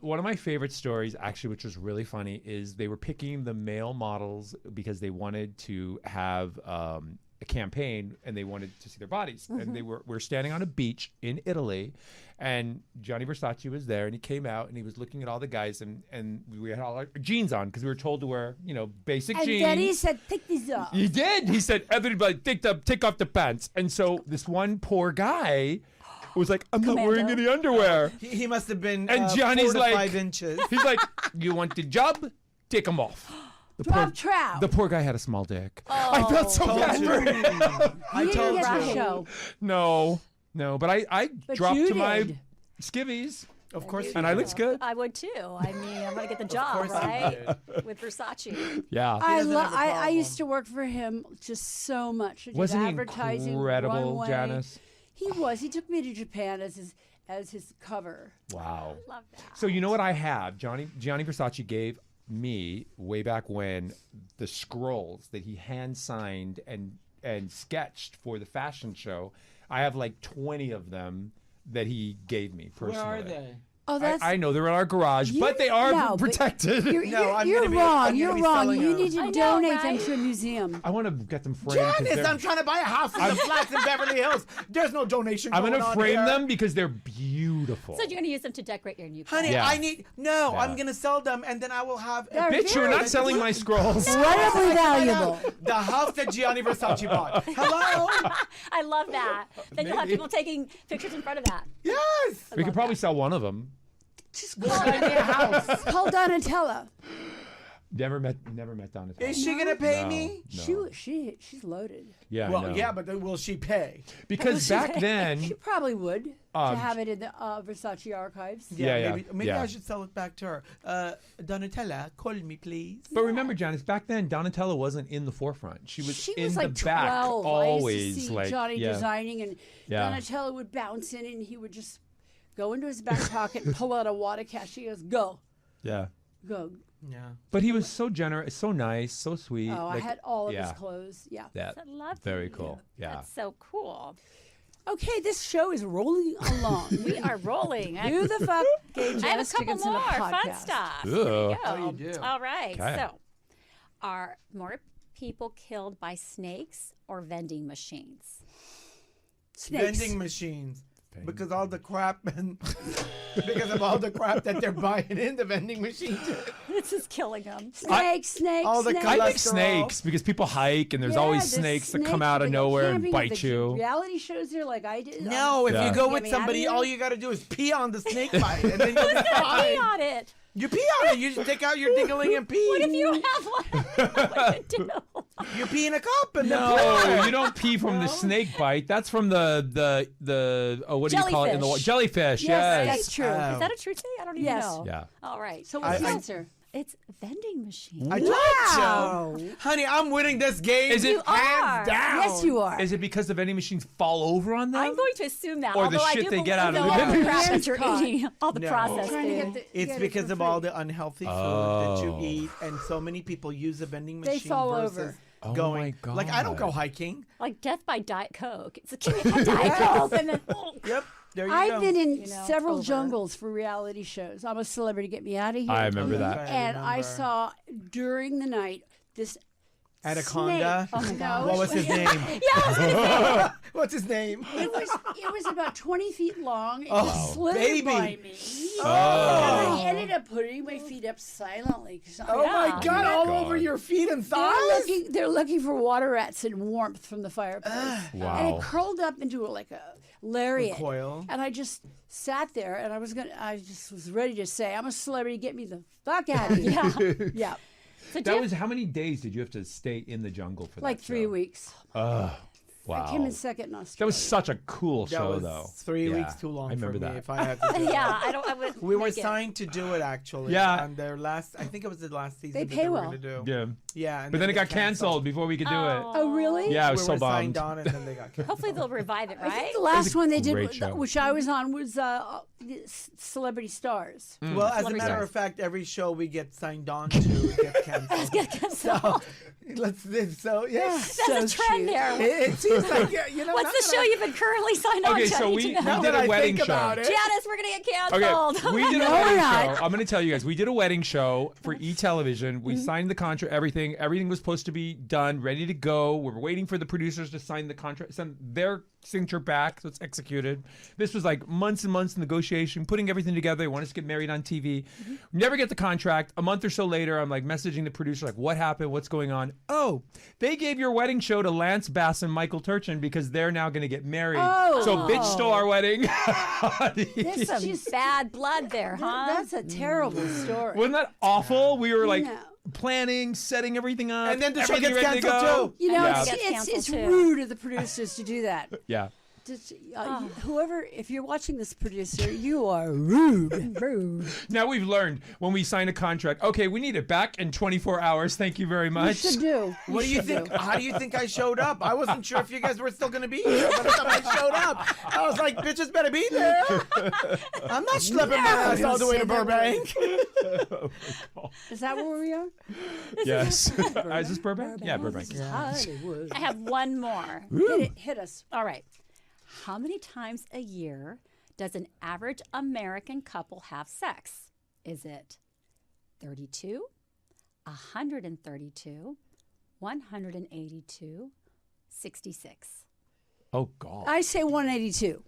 One of my favorite stories, actually, which was really funny, is they were picking the male models because they wanted to have a campaign and they wanted to see their bodies. And they were standing on a beach in Italy, and Gianni Versace was there, and he came out and he was looking at all the guys, and we had all our jeans on because we were told to wear, basic And jeans. then he said, take these off. He did. He said, everybody take off the pants. And so this one poor guy was like, I'm not wearing Commando. any underwear. He must have been And Gianni's 4 to like- 5 inches. He's like, you want the job? Take them off. The Drop trout. the poor guy had a small dick. I felt so Told bad you. for him. I You didn't told get the you. show. No, but I But dropped you to my did. skivvies, Of course. and I looked good. I would too. I mean, I'm gonna get the job, course you right? With Versace. Yeah. I, doesn't have a I problem. used to work for him just so much. I did Wasn't he advertising, incredible, runway. Janice? He was. He took me to Japan as his cover. Wow. Love that. So you know what I have? Gianni Versace gave me way back when the scrolls that he hand signed and sketched for the fashion show. I have like 20 of them that he gave me personally. Where are they? Oh, that's. I know they're in our garage, but they are no, but protected. You're wrong. You're wrong. You need to I know, donate them right? to a museum. I want to get them framed. 'cause Janice, they're- I'm trying to buy a house in the flats in Beverly Hills. There's no donation. I'm going gonna on frame here. them because they're beautiful. So you're going to use them to decorate your new Honey, Yeah. I need no. Yeah. I'm gonna sell them, and then I will have. They're Bitch, you're not selling my scrolls. Incredibly valuable. The house that Gianni Versace bought. Hello. I love that. Then you'll have Maybe. people taking pictures in front of that. Yes. We could probably sell one of them. Just Buy me a house. call Donatella. Never met Donatella. Is she gonna pay No, me? no. She's loaded. Yeah, Well, no. yeah, but then will she pay? Because back She then, probably would to Um, have it in the Versace archives. Yeah, Maybe yeah. I should sell it back to her. Donatella, call me, please. but remember, Janice, back then Donatella wasn't in the forefront. She was in like the back, 12. always. I used to see like Johnny yeah. designing, and Yeah. Donatella would bounce in, and he would just go into his back pocket and pull out a water cache. He goes, "Go, Yeah. go." Yeah. But he was so generous, so nice, so sweet. Oh, I like, had all of yeah. his clothes. Yeah. That I love very cool. Yeah. That's so cool. Okay, this show is rolling along. We are rolling. Who the fuck gave I have a Janice couple Dickinson more a fun podcast? stuff. Ugh. There you Oh, go. you do. All right. Okay. So, are more people killed by snakes or vending machines? Snakes. Vending machines. Because all the crap and because of all the crap that they're buying in the vending machine. This is killing them. Snakes. all the snakes. I think cholesterol. snakes because people hike and there's Yeah, always the snakes that come snakes, out of they go nowhere and camping bite at the you. Reality shows there, like I did. No, if Yeah. you go Get with me outta somebody, here. all you got to do is pee on the snake bite, and then you'll be Pee fine. on it. You pee on it. You just take out your dingling and pee. What if you have one? What do you do? You pee in a cup and then No, you don't pee from the snake bite. That's from the what do you call it in the water? Jellyfish. Yes, Yes. that's true. Oh. Is that a true thing? I don't even Yes. know. Yeah. All right. So what's the I- answer? It's vending machines. I Wow. told you. Honey, I'm winning this game. Is it- You hands are. down? Yes, you are. Is it because the vending machines fall over on them? I'm going to assume that. Or the although I shit do they get believe out of that the all vending crap that machines. you're eating, all the No. processed Trying to food. get It's it because for of free. all the unhealthy food that you eat, and so many people use the vending They machine fall versus over. Oh going. my Like I don't God. go hiking. Like death by Diet Coke. It's a give me that Diet Coke. And then, Yep, there you I've go. been in You know, several over. jungles for reality shows. I'm a Celebrity, Get Me Out of Here. I remember Okay. that. and I remember. saw during the night this Anaconda. snake. Oh my No, gosh. What was his name? yeah, I was gonna say, What's his name? It was about 20 feet long. It Oh, slid baby. by me. Oh. And I ended up putting my feet up silently. 'Cause Oh my Yeah. God! All God. over your feet and They're thighs. they're looking for water rats and warmth from the fireplace. And Wow. it curled up into like a lariat. Coil. And I just sat there and I just was ready to say, I'm a celebrity, get me the fuck out of here. Yeah. so That Jeff- was how many days did you have to stay in the jungle for Like that 3 show? weeks. Wow. I came in second in Australia. That was such a cool That show, was though. 3 Yeah, weeks too long I remember for me that. if I had to do it. yeah, I would. We were make it. signed to do it actually. Yeah. On their last, I think it was the last season. They that pay were well. gonna do. Yeah. Yeah. And But then it they got canceled before we could do it. Oh, really? Yeah, I We was so were signed bummed. on, and then they got canceled. Hopefully they'll revive it, I right? think the last one they did, great show. which I was on, was Celebrity Stars. Well, as a Celebrity matter Stars. of fact, every show we get signed on to gets canceled. So let's so yeah. That's So a trend cute. there. It seems like you know. What's not the that show I- you've been currently signed on Okay, to? so I need we to know. Now did that a I wedding think show. about it. Janice, we're gonna get canceled. Okay, we did a No, wedding we're not. show. I'm going to tell you guys, we did a wedding show for E-Television. We signed the contract, everything. Everything was supposed to be done, ready to go. We were waiting for the producers to sign the contract, send their signature back, so it's executed. This was like months and months of negotiation, putting everything together. They want us to get married on TV. Never get the contract. A month or so later, I'm like messaging the producer, like, what happened? What's going on? Oh, they gave your wedding show to Lance Bass and Michael Turchin because they're now going to get married. Oh. So bitch stole our wedding. This Some is bad blood there, huh? That's a terrible story. Wasn't that awful? We were like Yeah. planning, setting everything up. And then the show everything gets ready to canceled, go. You know, Yeah. Gets it's canceled, too. rude of the producers to do that. Yeah. Just, whoever, if you're watching this producer, you are rude. Rude. Now we've learned when we sign a contract, okay, we need it back in 24 hours. Thank you very You much. should do. What do you think? How do you think I showed up? I wasn't sure if you guys were still going to be here, but I showed up. I was like, bitches better be there. I'm not schlepping my ass all the way to Burbank. Is that where we are? Yes. Is this Burbank? Yeah, Burbank. Hollywood. I have one more. Hit us. All right. How many times a year does an average American couple have sex? Is it 32, 132, 182, 66? Oh God. I say 182.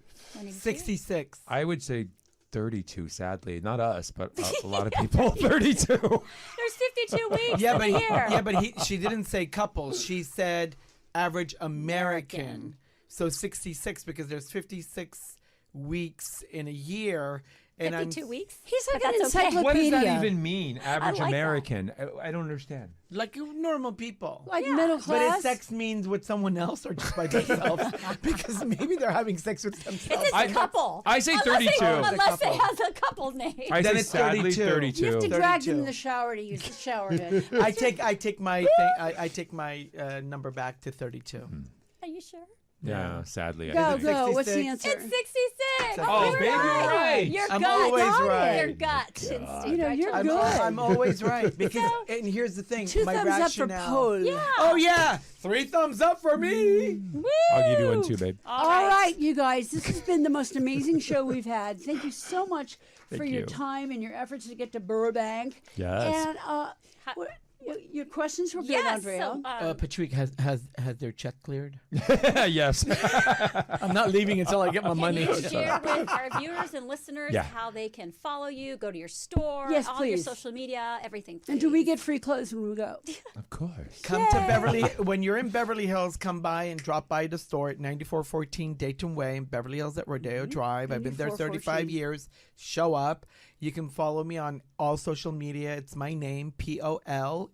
66. I would say 32. Sadly, not us, but a lot of people. 32. There's 52 weeks Yeah, in but a year. she didn't say couples. She said average American. So 66 because there's 56 weeks in a year. And 52 weeks? He's like But an that's okay. encyclopedia. What does that even mean? Average like that. American. I don't understand. like normal people. Like middle But class. is sex means with someone else or just by themselves? Because maybe they're having sex with themselves. It's a couple. I say Unless 32. Unless it couple. has a couple name. I Then say it's sadly 32. 32. You have to drag them in 32. the shower to use the shower head. I take my I take my number back to 32. Are you sure? Yeah, sadly. I Go, think. go. What's the 66. answer? It's 66. Oh, you're baby, you're right. Your I'm gut. always Got it. right. Your gut. You know, you're I'm, good. I'm always right because and here's the thing. Two my thumbs up for rationale. Pol. Yeah. Oh yeah, 3 thumbs up for me. Woo! I'll give you one too, babe. All right, you guys. This has been the most amazing show we've had. Thank you so much for Thank your you. time and your efforts to get to Burbank. Yes. And your questions were good, Yes. Andrea. So, Patrick, has their check cleared? Yes. I'm not leaving until I get my can money. you share with our viewers and listeners Yeah. how they can follow you, go to your store, Yes, all your please. social media, everything? And do we please. get free clothes when we go? Of course. Come to Beverly. When you're in Beverly Hills, come by and drop by the store at 9414 Dayton Way in Beverly Hills at Rodeo Drive. I've been there 35 9414. years. Show up. You can follow me on all social media. It's my name, Polatteu.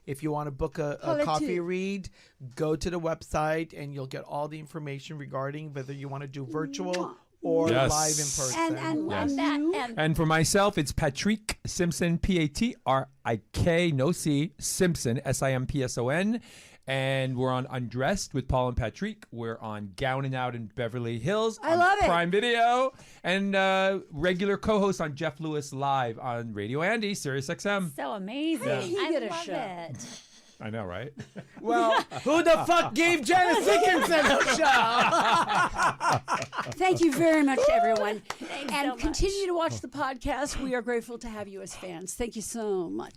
If you want to book Pol a Atteu. coffee read, go to the website and you'll get all the information regarding whether you want to do virtual or Yes. live in person. And Yes. that? you? And And for myself, it's Patrik Simpson, Patrik, no C, Simpson, Simpson. And we're on Undressed with Pol and Patrik. We're on Gowning Out in Beverly Hills. I on love it. Prime Video. And regular co-host on Jeff Lewis Live on Radio Andy, Sirius XM. so amazing. How did he I get a love show? it. I know, right? Well, who the fuck gave Janice Dickinson a show? Thank you very much, everyone. Thanks And so much. continue to watch the podcast. We are grateful to have you as fans. Thank you so much.